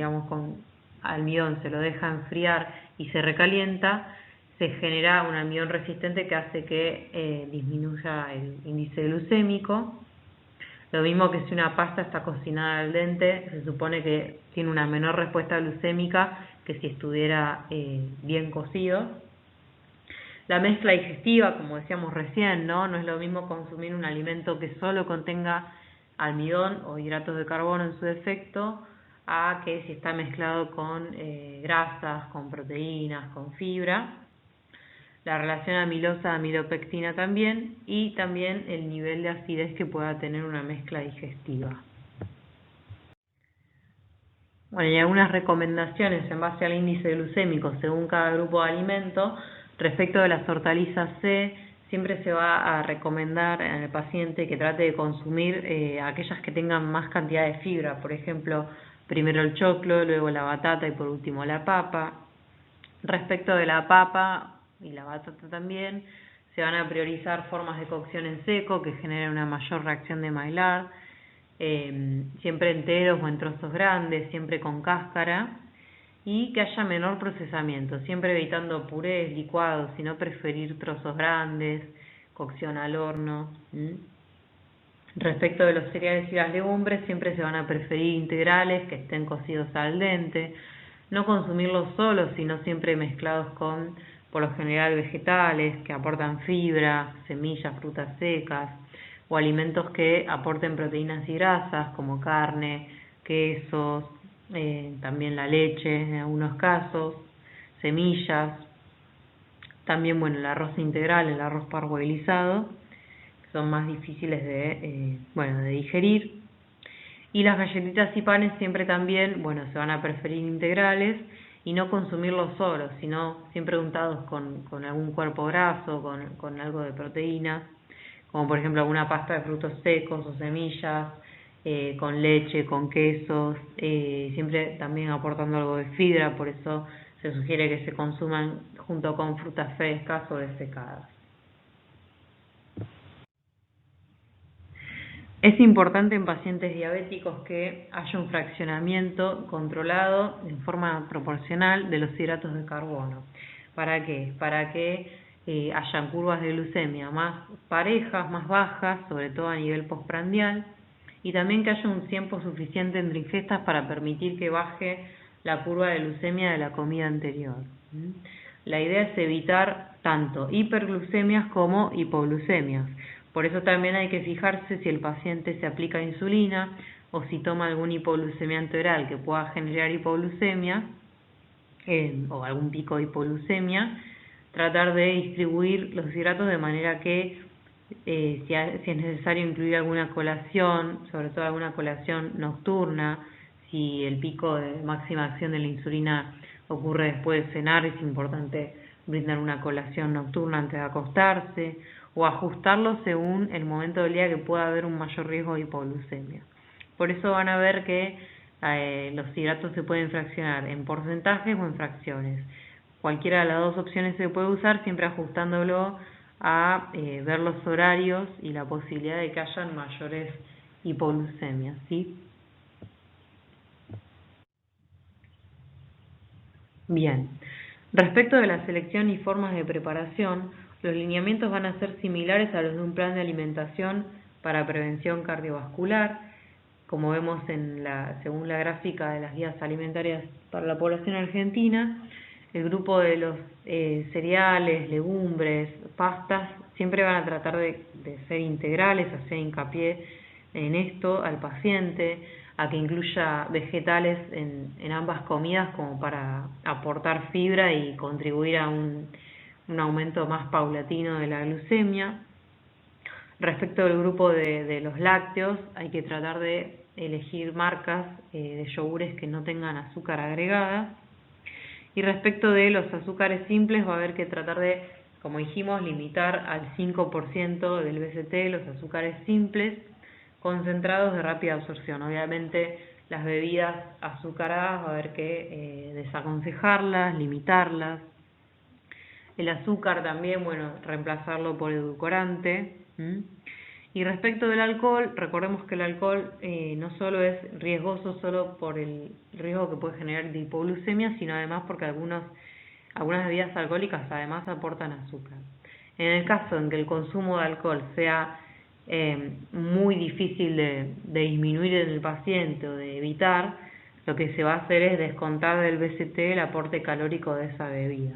almidón se lo deja enfriar y se recalienta, se genera un almidón resistente que hace que disminuya el índice glucémico. Lo mismo que si una pasta está cocinada al dente, se supone que tiene una menor respuesta glucémica que si estuviera bien cocido. La mezcla digestiva, como decíamos recién, ¿no? No es lo mismo consumir un alimento que solo contenga almidón o hidratos de carbono en su defecto, a que si está mezclado con grasas, con proteínas, con fibra. La relación amilosa-amilopectina también, y también el nivel de acidez que pueda tener una mezcla digestiva. Bueno, y algunas recomendaciones en base al índice glucémico según cada grupo de alimentos. Respecto de las hortalizas C, siempre se va a recomendar al paciente que trate de consumir aquellas que tengan más cantidad de fibra. Por ejemplo, primero el choclo, luego la batata y por último la papa. Respecto de la papa y la batata también, se van a priorizar formas de cocción en seco que generen una mayor reacción de Maillard, siempre enteros o en trozos grandes, siempre con cáscara, y que haya menor procesamiento, siempre evitando purés, licuados, sino preferir trozos grandes, cocción al horno. Respecto de los cereales y las legumbres, siempre se van a preferir integrales que estén cocidos al dente, no consumirlos solos, sino siempre mezclados con, por lo general, vegetales que aportan fibra, semillas, frutas secas, o alimentos que aporten proteínas y grasas, como carne, quesos, también la leche en algunos casos, semillas, también el arroz integral, el arroz parboilizado, que son más difíciles de digerir. Y las galletitas y panes siempre también, se van a preferir integrales y no consumirlos solos, sino siempre untados con algún cuerpo graso, con algo de proteína, como por ejemplo alguna pasta de frutos secos o semillas, con leche, con quesos, siempre también aportando algo de fibra. Por eso se sugiere que se consuman junto con frutas frescas o desecadas. Es importante en pacientes diabéticos que haya un fraccionamiento controlado en forma proporcional de los hidratos de carbono. ¿Para qué? Para que hayan curvas de glucemia más parejas, más bajas, sobre todo a nivel postprandial, y también que haya un tiempo suficiente entre ingestas para permitir que baje la curva de glucemia de la comida anterior. La idea es evitar tanto hiperglucemias como hipoglucemias. Por eso también hay que fijarse si el paciente se aplica insulina o si toma algún hipoglucemiante oral que pueda generar hipoglucemia o algún pico de hipoglucemia. Tratar de distribuir los hidratos de manera que si es necesario incluir alguna colación, sobre todo alguna colación nocturna, si el pico de máxima acción de la insulina ocurre después de cenar, es importante brindar una colación nocturna antes de acostarse, o ajustarlo según el momento del día que pueda haber un mayor riesgo de hipoglucemia. Por eso van a ver que Los hidratos se pueden fraccionar en porcentajes o en fracciones. Cualquiera de las dos opciones se puede usar, siempre ajustándolo a ver los horarios y la posibilidad de que hayan mayores hipoglucemias, ¿sí? Bien. Respecto de la selección y formas de preparación, los lineamientos van a ser similares a los de un plan de alimentación para prevención cardiovascular, como vemos según la gráfica de las guías alimentarias para la población argentina. El grupo de los cereales, legumbres, pastas, siempre van a tratar de ser integrales, hacer hincapié en esto al paciente, a que incluya vegetales en ambas comidas como para aportar fibra y contribuir a un aumento más paulatino de la glucemia. Respecto del grupo de los lácteos, hay que tratar de elegir marcas de yogures que no tengan azúcar agregada. Y respecto de los azúcares simples, va a haber que tratar de, como dijimos, limitar al 5% del BCT los azúcares simples concentrados de rápida absorción. Obviamente las bebidas azucaradas va a haber que desaconsejarlas, limitarlas. El azúcar también, bueno, reemplazarlo por edulcorante. Y respecto del alcohol, recordemos que el alcohol no solo es riesgoso solo por el riesgo que puede generar de hipoglucemia, sino además porque algunas bebidas alcohólicas además aportan azúcar. En el caso en que el consumo de alcohol sea muy difícil de disminuir en el paciente o de evitar, lo que se va a hacer es descontar del BCT el aporte calórico de esa bebida.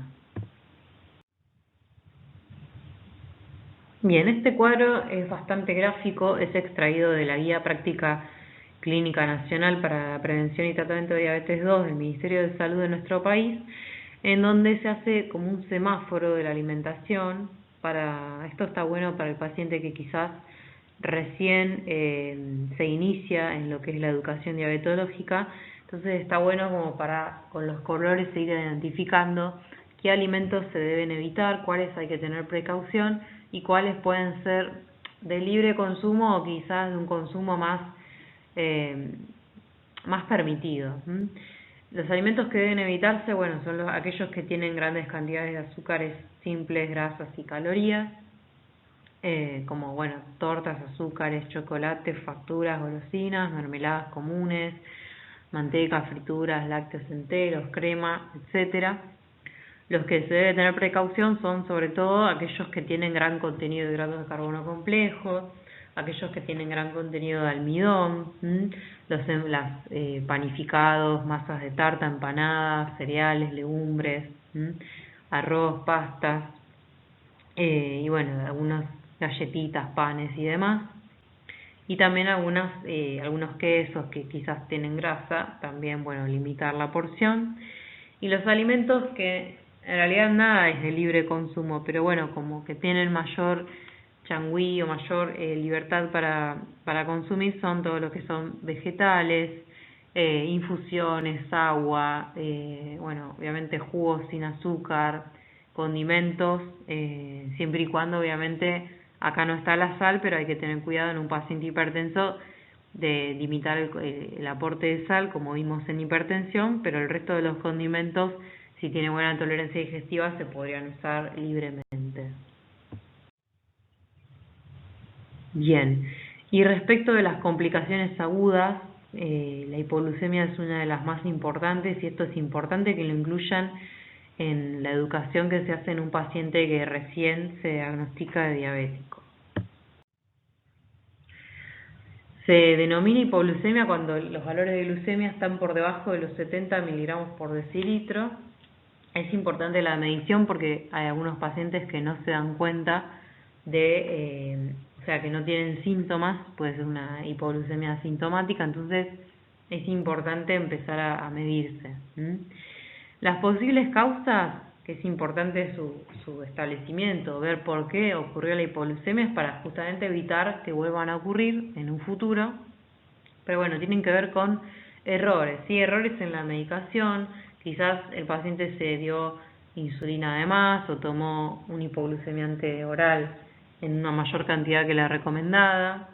Bien, este cuadro es bastante gráfico, es extraído de la Guía Práctica Clínica Nacional para la Prevención y Tratamiento de Diabetes 2 del Ministerio de Salud de nuestro país, en donde se hace como un semáforo de la alimentación. Esto está bueno para el paciente que quizás recién se inicia en lo que es la educación diabetológica, entonces está bueno como para con los colores seguir identificando qué alimentos se deben evitar, cuáles hay que tener precaución y cuáles pueden ser de libre consumo o quizás de un consumo más permitido. Los alimentos que deben evitarse, bueno, son aquellos que tienen grandes cantidades de azúcares simples, grasas y calorías, como, bueno, tortas, azúcares, chocolates, facturas, golosinas, mermeladas comunes, manteca, frituras, lácteos enteros, crema, etcétera. Los que se debe tener precaución son sobre todo aquellos que tienen gran contenido de hidratos de carbono complejos, aquellos que tienen gran contenido de almidón, los panificados, masas de tarta, empanadas, cereales, legumbres, arroz, pastas, y bueno, algunas galletitas, panes y demás. Y también algunos quesos que quizás tienen grasa, también, bueno, limitar la porción. Y los alimentos que en realidad nada es de libre consumo, pero bueno, como que tienen mayor changüí o mayor libertad para consumir son todo lo que son vegetales, infusiones, agua, bueno, obviamente jugos sin azúcar, condimentos, siempre y cuando obviamente acá no está la sal, pero hay que tener cuidado en un paciente hipertenso de limitar el aporte de sal, como vimos en hipertensión, pero el resto de los condimentos, si tiene buena tolerancia digestiva, se podrían usar libremente. Bien, y respecto de las complicaciones agudas, la hipoglucemia es una de las más importantes y esto es importante que lo incluyan en la educación que se hace en un paciente que recién se diagnostica de diabético. Se denomina hipoglucemia cuando los valores de glucemia están por debajo de los 70 miligramos por decilitro. Es importante la medición porque hay algunos pacientes que no se dan cuenta o sea, que no tienen síntomas, puede ser una hipoglucemia asintomática, entonces es importante empezar a medirse. Las posibles causas, que es importante su establecimiento, ver por qué ocurrió la hipoglucemia, es para justamente evitar que vuelvan a ocurrir en un futuro, pero bueno, tienen que ver con errores, ¿sí? Errores en la medicación, quizás el paciente se dio insulina de más o tomó un hipoglucemiante oral en una mayor cantidad que la recomendada,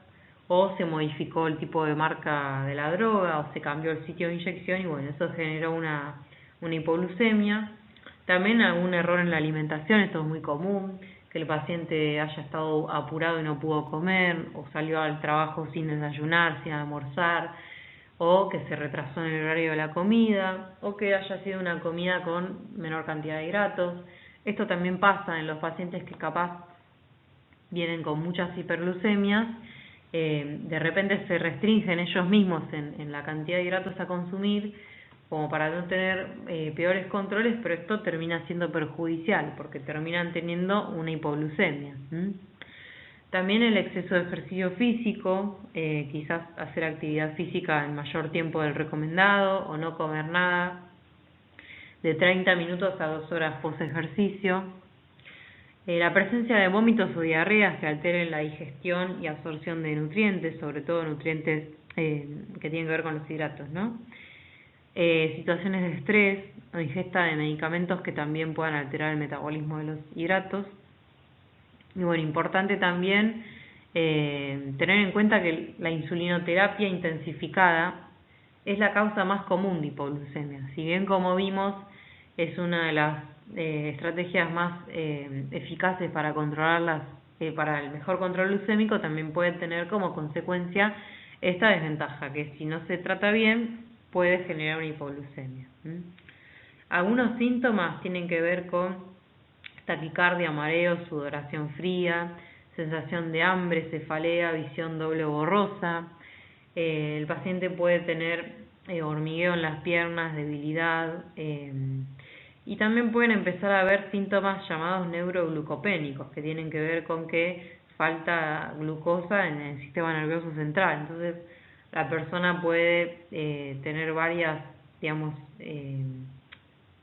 o se modificó el tipo de marca de la droga, o se cambió el sitio de inyección, y bueno, eso generó una hipoglucemia. También algún error en la alimentación, esto es muy común, que el paciente haya estado apurado y no pudo comer, o salió al trabajo sin desayunar, sin almorzar, o que se retrasó en el horario de la comida, o que haya sido una comida con menor cantidad de hidratos. Esto también pasa en los pacientes que capaz vienen con muchas hiperglucemias, de repente se restringen ellos mismos en la cantidad de hidratos a consumir, como para no tener peores controles, pero esto termina siendo perjudicial, porque terminan teniendo una hipoglucemia. También el exceso de ejercicio físico, quizás hacer actividad física en mayor tiempo del recomendado, o no comer nada, de 30 minutos a 2 horas post ejercicio. La presencia de vómitos o diarreas que alteren la digestión y absorción de nutrientes, sobre todo nutrientes que tienen que ver con los hidratos, ¿no? Situaciones de estrés o ingesta de medicamentos que también puedan alterar el metabolismo de los hidratos. Y bueno, importante también tener en cuenta que la insulinoterapia intensificada es la causa más común de hipoglucemia. Si bien, como vimos, es una de las estrategias más eficaces para controlarlas, para el mejor control glucémico, también puede tener como consecuencia esta desventaja, que si no se trata bien puede generar una hipoglucemia. Algunos síntomas tienen que ver con taquicardia, mareo, sudoración fría, sensación de hambre, cefalea, visión doble o borrosa. El paciente puede tener hormigueo en las piernas, debilidad, y también pueden empezar a haber síntomas llamados neuroglucopénicos, que tienen que ver con que falta glucosa en el sistema nervioso central. Entonces, la persona puede tener varias, digamos,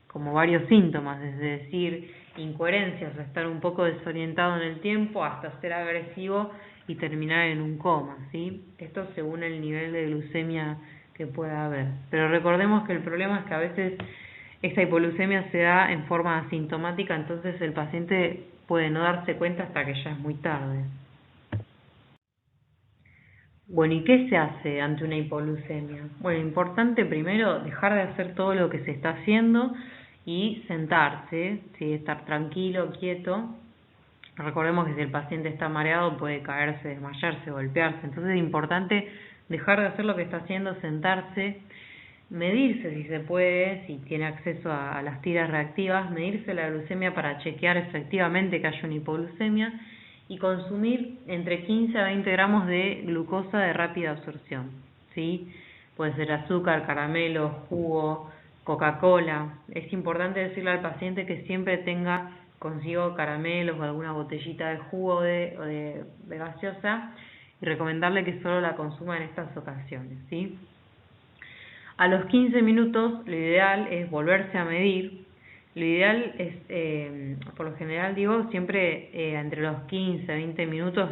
como varios síntomas, desde decir incoherencias, o estar un poco desorientado en el tiempo, hasta ser agresivo y terminar en un coma, ¿sí? Esto según el nivel de glucemia que pueda haber. Pero recordemos que el problema es que a veces esta hipoglucemia se da en forma asintomática, entonces el paciente puede no darse cuenta hasta que ya es muy tarde. Bueno, ¿y qué se hace ante una hipoglucemia? Bueno, importante primero dejar de hacer todo lo que se está haciendo y sentarse, ¿sí? Estar tranquilo, quieto. Recordemos que si el paciente está mareado puede caerse, desmayarse, golpearse. Entonces es importante dejar de hacer lo que está haciendo, sentarse, medirse si se puede, si tiene acceso a las tiras reactivas, medirse la glucemia para chequear efectivamente que haya una hipoglucemia, y consumir entre 15 a 20 gramos de glucosa de rápida absorción, ¿sí? Puede ser azúcar, caramelo, jugo, Coca-Cola. Es importante decirle al paciente que siempre tenga consigo caramelos o alguna botellita de jugo o de gaseosa, y recomendarle que solo la consuma en estas ocasiones, ¿sí? A los 15 minutos lo ideal es volverse a medir. Lo ideal es, por lo general digo, siempre entre los 15 a 20 minutos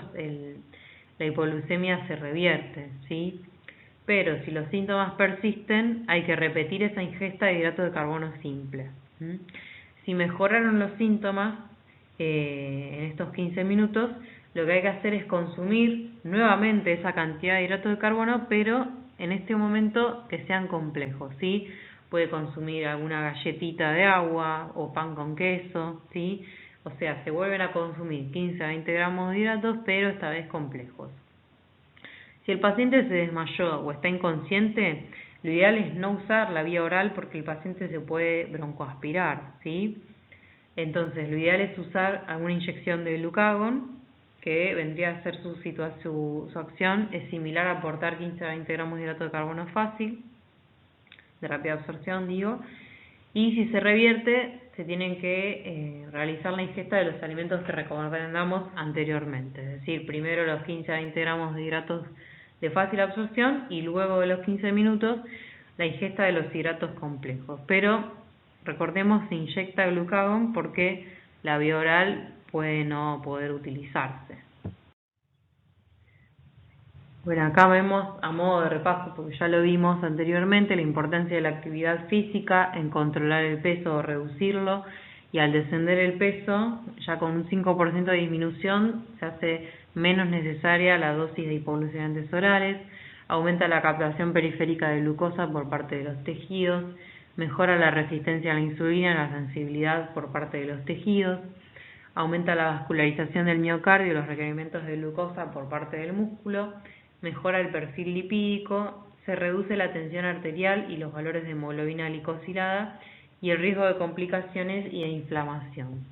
la hipoglucemia se revierte, ¿sí? Pero si los síntomas persisten, hay que repetir esa ingesta de hidratos de carbono simple. Si mejoraron los síntomas en estos 15 minutos, lo que hay que hacer es consumir nuevamente esa cantidad de hidratos de carbono, pero en este momento que sean complejos, ¿sí? Puede consumir alguna galletita de agua o pan con queso, ¿sí? O sea, se vuelven a consumir 15 a 20 gramos de hidratos, pero esta vez complejos. Si el paciente se desmayó o está inconsciente, lo ideal es no usar la vía oral porque el paciente se puede broncoaspirar, ¿sí? Entonces, lo ideal es usar alguna inyección de glucagón, que vendría a ser su acción, es similar a aportar 15 a 20 gramos de hidrato de carbono fácil, de rápida absorción, digo, y si se revierte, se tienen que realizar la ingesta de los alimentos que recomendamos anteriormente, es decir, primero los 15 a 20 gramos de hidratos de fácil absorción y luego de los 15 minutos la ingesta de los hidratos complejos. Pero recordemos, se inyecta glucagón porque la vía oral puede no poder utilizarse. Bueno, acá vemos a modo de repaso, porque ya lo vimos anteriormente, la importancia de la actividad física en controlar el peso o reducirlo, y al descender el peso, ya con un 5% de disminución, se hace menos necesaria la dosis de hipoglucemiantes orales, aumenta la captación periférica de glucosa por parte de los tejidos, mejora la resistencia a la insulina y la sensibilidad por parte de los tejidos, aumenta la vascularización del miocardio y los requerimientos de glucosa por parte del músculo, mejora el perfil lipídico, se reduce la tensión arterial y los valores de hemoglobina glicosilada y el riesgo de complicaciones y de inflamación.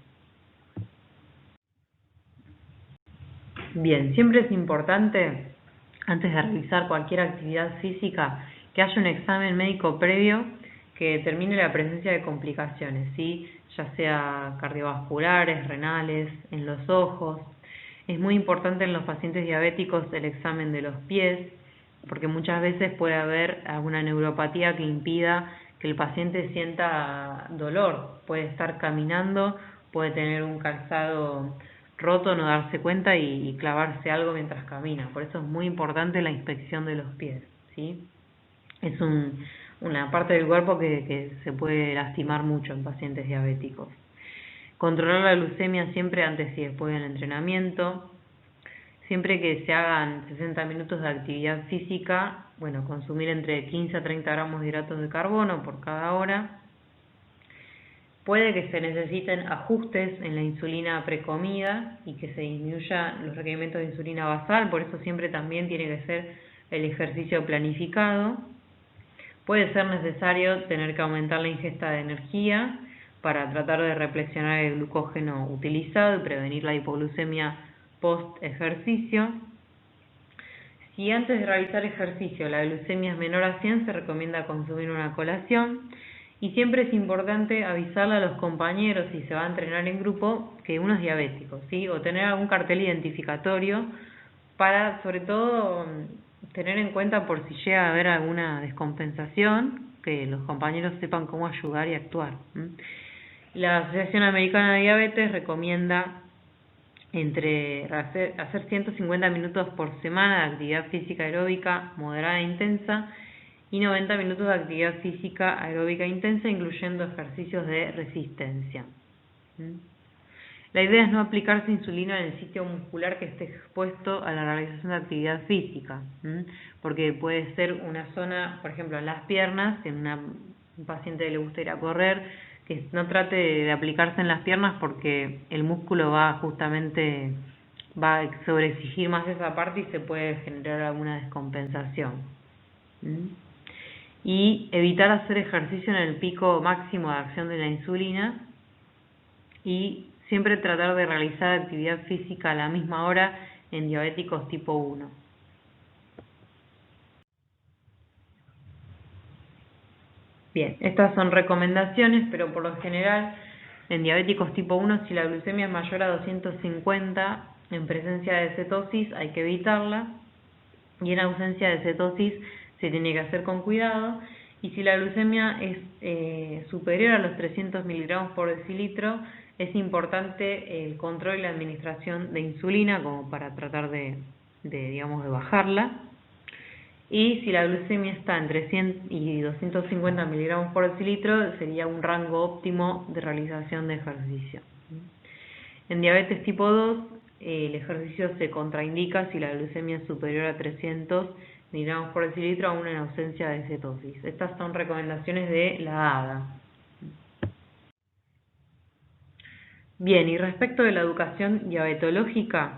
Bien, siempre es importante, antes de realizar cualquier actividad física, que haya un examen médico previo que determine la presencia de complicaciones, ¿sí? Ya sea cardiovasculares, renales, en los ojos. Es muy importante en los pacientes diabéticos el examen de los pies, porque muchas veces puede haber alguna neuropatía que impida que el paciente sienta dolor. Puede estar caminando, puede tener un calzado roto, no darse cuenta y clavarse algo mientras camina. Por eso es muy importante la inspección de los pies, ¿sí? Es una parte del cuerpo que se puede lastimar mucho en pacientes diabéticos. Controlar la glucemia siempre antes y después del entrenamiento. Siempre que se hagan 60 minutos de actividad física, bueno, consumir entre 15 a 30 gramos de hidratos de carbono por cada hora. Puede que se necesiten ajustes en la insulina precomida y que se disminuyan los requerimientos de insulina basal, por eso siempre también tiene que ser el ejercicio planificado. Puede ser necesario tener que aumentar la ingesta de energía para tratar de reflexionar el glucógeno utilizado y prevenir la hipoglucemia post-ejercicio. Si antes de realizar ejercicio la glucemia es menor a 100, se recomienda consumir una colación. Y siempre es importante avisarle a los compañeros si se va a entrenar en grupo que uno es diabético, ¿sí? O tener algún cartel identificatorio para, sobre todo, tener en cuenta por si llega a haber alguna descompensación, que los compañeros sepan cómo ayudar y actuar. La Asociación Americana de Diabetes recomienda hacer 150 minutos por semana de actividad física aeróbica moderada e intensa y 90 minutos de actividad física aeróbica intensa, incluyendo ejercicios de resistencia. La idea es no aplicarse insulina en el sitio muscular que esté expuesto a la realización de actividad física, porque puede ser una zona, por ejemplo, en las piernas, si un paciente le gusta ir a correr, que no trate de aplicarse en las piernas porque el músculo va a sobreexigir más esa parte y se puede generar alguna descompensación. Y evitar hacer ejercicio en el pico máximo de acción de la insulina y siempre tratar de realizar actividad física a la misma hora en diabéticos tipo 1. Bien, estas son recomendaciones, pero por lo general en diabéticos tipo 1, si la glucemia es mayor a 250 en presencia de cetosis hay que evitarla, y en ausencia de cetosis se tiene que hacer con cuidado, y si la glucemia es superior a los 300 miligramos por decilitro, es importante el control y la administración de insulina como para tratar de bajarla. Y si la glucemia está entre 100 y 250 miligramos por decilitro, sería un rango óptimo de realización de ejercicio. En diabetes tipo 2, el ejercicio se contraindica si la glucemia es superior a 300 miligramos por decilitro, aún en ausencia de cetosis. Estas son recomendaciones de la ADA. Bien, y respecto de la educación diabetológica,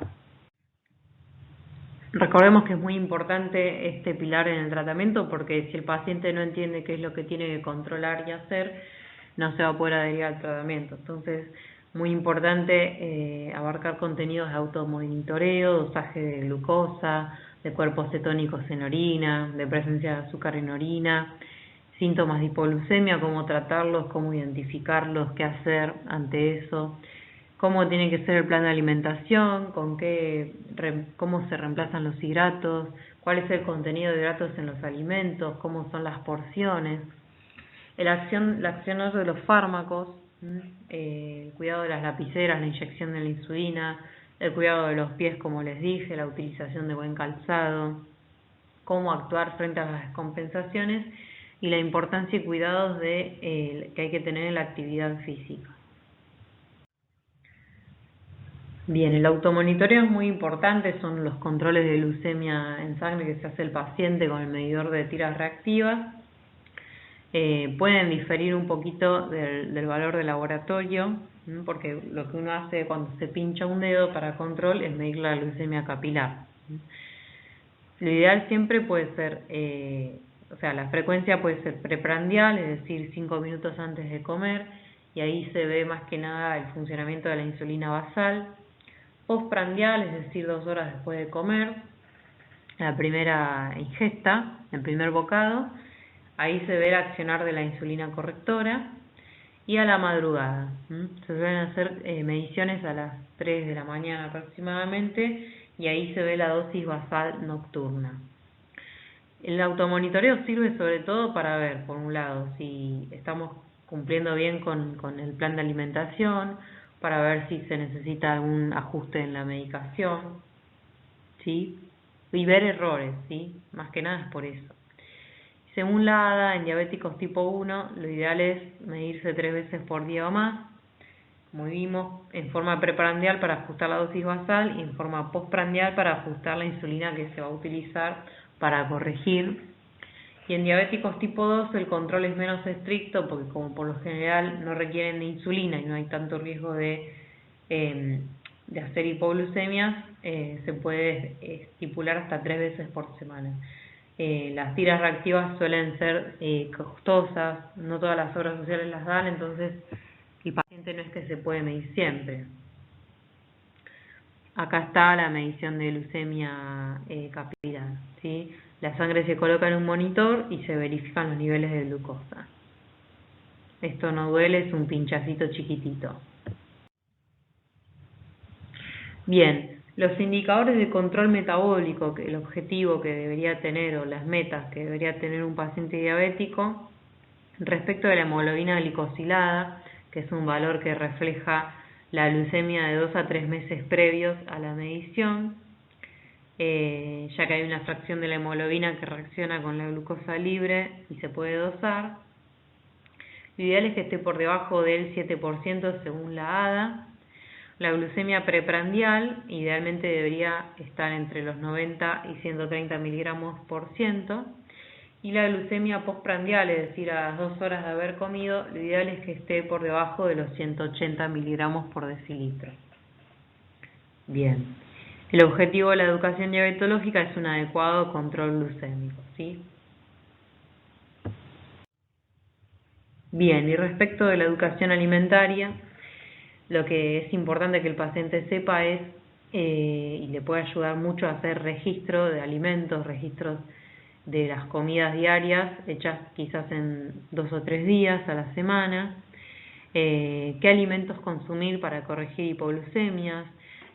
recordemos que es muy importante este pilar en el tratamiento, porque si el paciente no entiende qué es lo que tiene que controlar y hacer, no se va a poder adherir al tratamiento. Entonces, muy importante abarcar contenidos de automonitoreo, dosaje de glucosa, de cuerpos cetónicos en orina, de presencia de azúcar en orina, síntomas de hipoglucemia, cómo tratarlos, cómo identificarlos, qué hacer ante eso, cómo tiene que ser el plan de alimentación, cómo se reemplazan los hidratos, cuál es el contenido de hidratos en los alimentos, cómo son las porciones, la acción de los fármacos, el cuidado de las lapiceras, la inyección de la insulina, el cuidado de los pies, como les dije, la utilización de buen calzado, cómo actuar frente a las descompensaciones y la importancia y cuidados que hay que tener en la actividad física. Bien, el automonitoreo es muy importante, son los controles de glucemia en sangre que se hace el paciente con el medidor de tiras reactivas. Pueden diferir un poquito del valor de laboratorio, porque lo que uno hace cuando se pincha un dedo para control es medir la glucemia capilar. Lo ideal siempre puede ser, la frecuencia puede ser preprandial, es decir, 5 minutos antes de comer, y ahí se ve más que nada el funcionamiento de la insulina basal. Postprandial, es decir, 2 horas después de comer, la primera ingesta, el primer bocado, ahí se ve el accionar de la insulina correctora. Y a la madrugada, se suelen hacer mediciones a las 3 de la mañana aproximadamente, y ahí se ve la dosis basal nocturna. El automonitoreo sirve sobre todo para ver, por un lado, si estamos cumpliendo bien con el plan de alimentación, para ver si se necesita algún ajuste en la medicación, ¿sí? Y ver errores, ¿sí? Más que nada es por eso. Según la ADA, en diabéticos tipo 1, lo ideal es medirse 3 veces por día o más, como vimos, en forma preprandial para ajustar la dosis basal y en forma postprandial para ajustar la insulina que se va a utilizar para corregir. Y en diabéticos tipo 2 el control es menos estricto porque como por lo general no requieren de insulina y no hay tanto riesgo de hacer hipoglucemias, se puede estipular hasta 3 veces por semana. Las tiras reactivas suelen ser costosas, no todas las obras sociales las dan, entonces el paciente no es que se puede medir siempre. Acá está la medición de glucemia capilar, ¿sí? La sangre se coloca en un monitor y se verifican los niveles de glucosa. Esto no duele, es un pinchacito chiquitito. Bien, los indicadores de control metabólico, el objetivo que debería tener o las metas que debería tener un paciente diabético, respecto de la hemoglobina glicosilada, que es un valor que refleja la glucemia de 2 a 3 meses previos a la medición, ya que hay una fracción de la hemoglobina que reacciona con la glucosa libre y se puede dosar. Lo ideal es que esté por debajo del 7% según la ADA. La glucemia preprandial idealmente debería estar entre los 90 y 130 miligramos por ciento. Y la glucemia postprandial, es decir, a las 2 horas de haber comido, lo ideal es que esté por debajo de los 180 miligramos por decilitro. Bien, el objetivo de la educación diabetológica es un adecuado control glucémico, ¿sí? Bien, y respecto de la educación alimentaria, lo que es importante que el paciente sepa es, y le puede ayudar mucho a hacer registro de alimentos, registros de las comidas diarias, hechas quizás en 2 o 3 días a la semana, qué alimentos consumir para corregir hipoglucemias,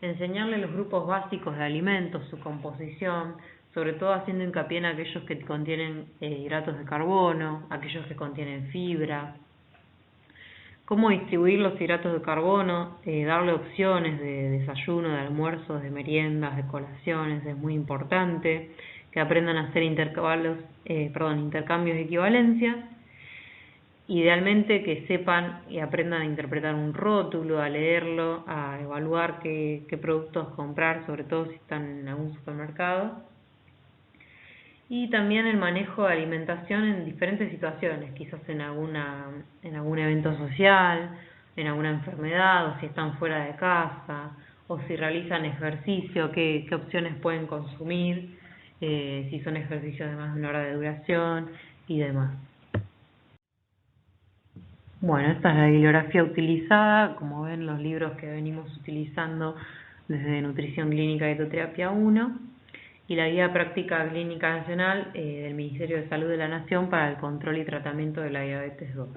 enseñarle los grupos básicos de alimentos, su composición, sobre todo haciendo hincapié en aquellos que contienen hidratos de carbono, aquellos que contienen fibra, cómo distribuir los hidratos de carbono, darle opciones de desayuno, de almuerzos, de meriendas, de colaciones, es muy importante que aprendan a hacer intercambios de equivalencias. Idealmente que sepan y aprendan a interpretar un rótulo, a leerlo, a evaluar qué productos comprar, sobre todo si están en algún supermercado. Y también el manejo de alimentación en diferentes situaciones, quizás en algún evento social, en alguna enfermedad, o si están fuera de casa, o si realizan ejercicio, qué opciones pueden consumir, si son ejercicios de más de 1 hora de duración y demás. Bueno, esta es la bibliografía utilizada, como ven, los libros que venimos utilizando desde Nutrición Clínica y Etoterapia 1, y la Guía Práctica Clínica Nacional del Ministerio de Salud de la Nación para el control y tratamiento de la diabetes 2.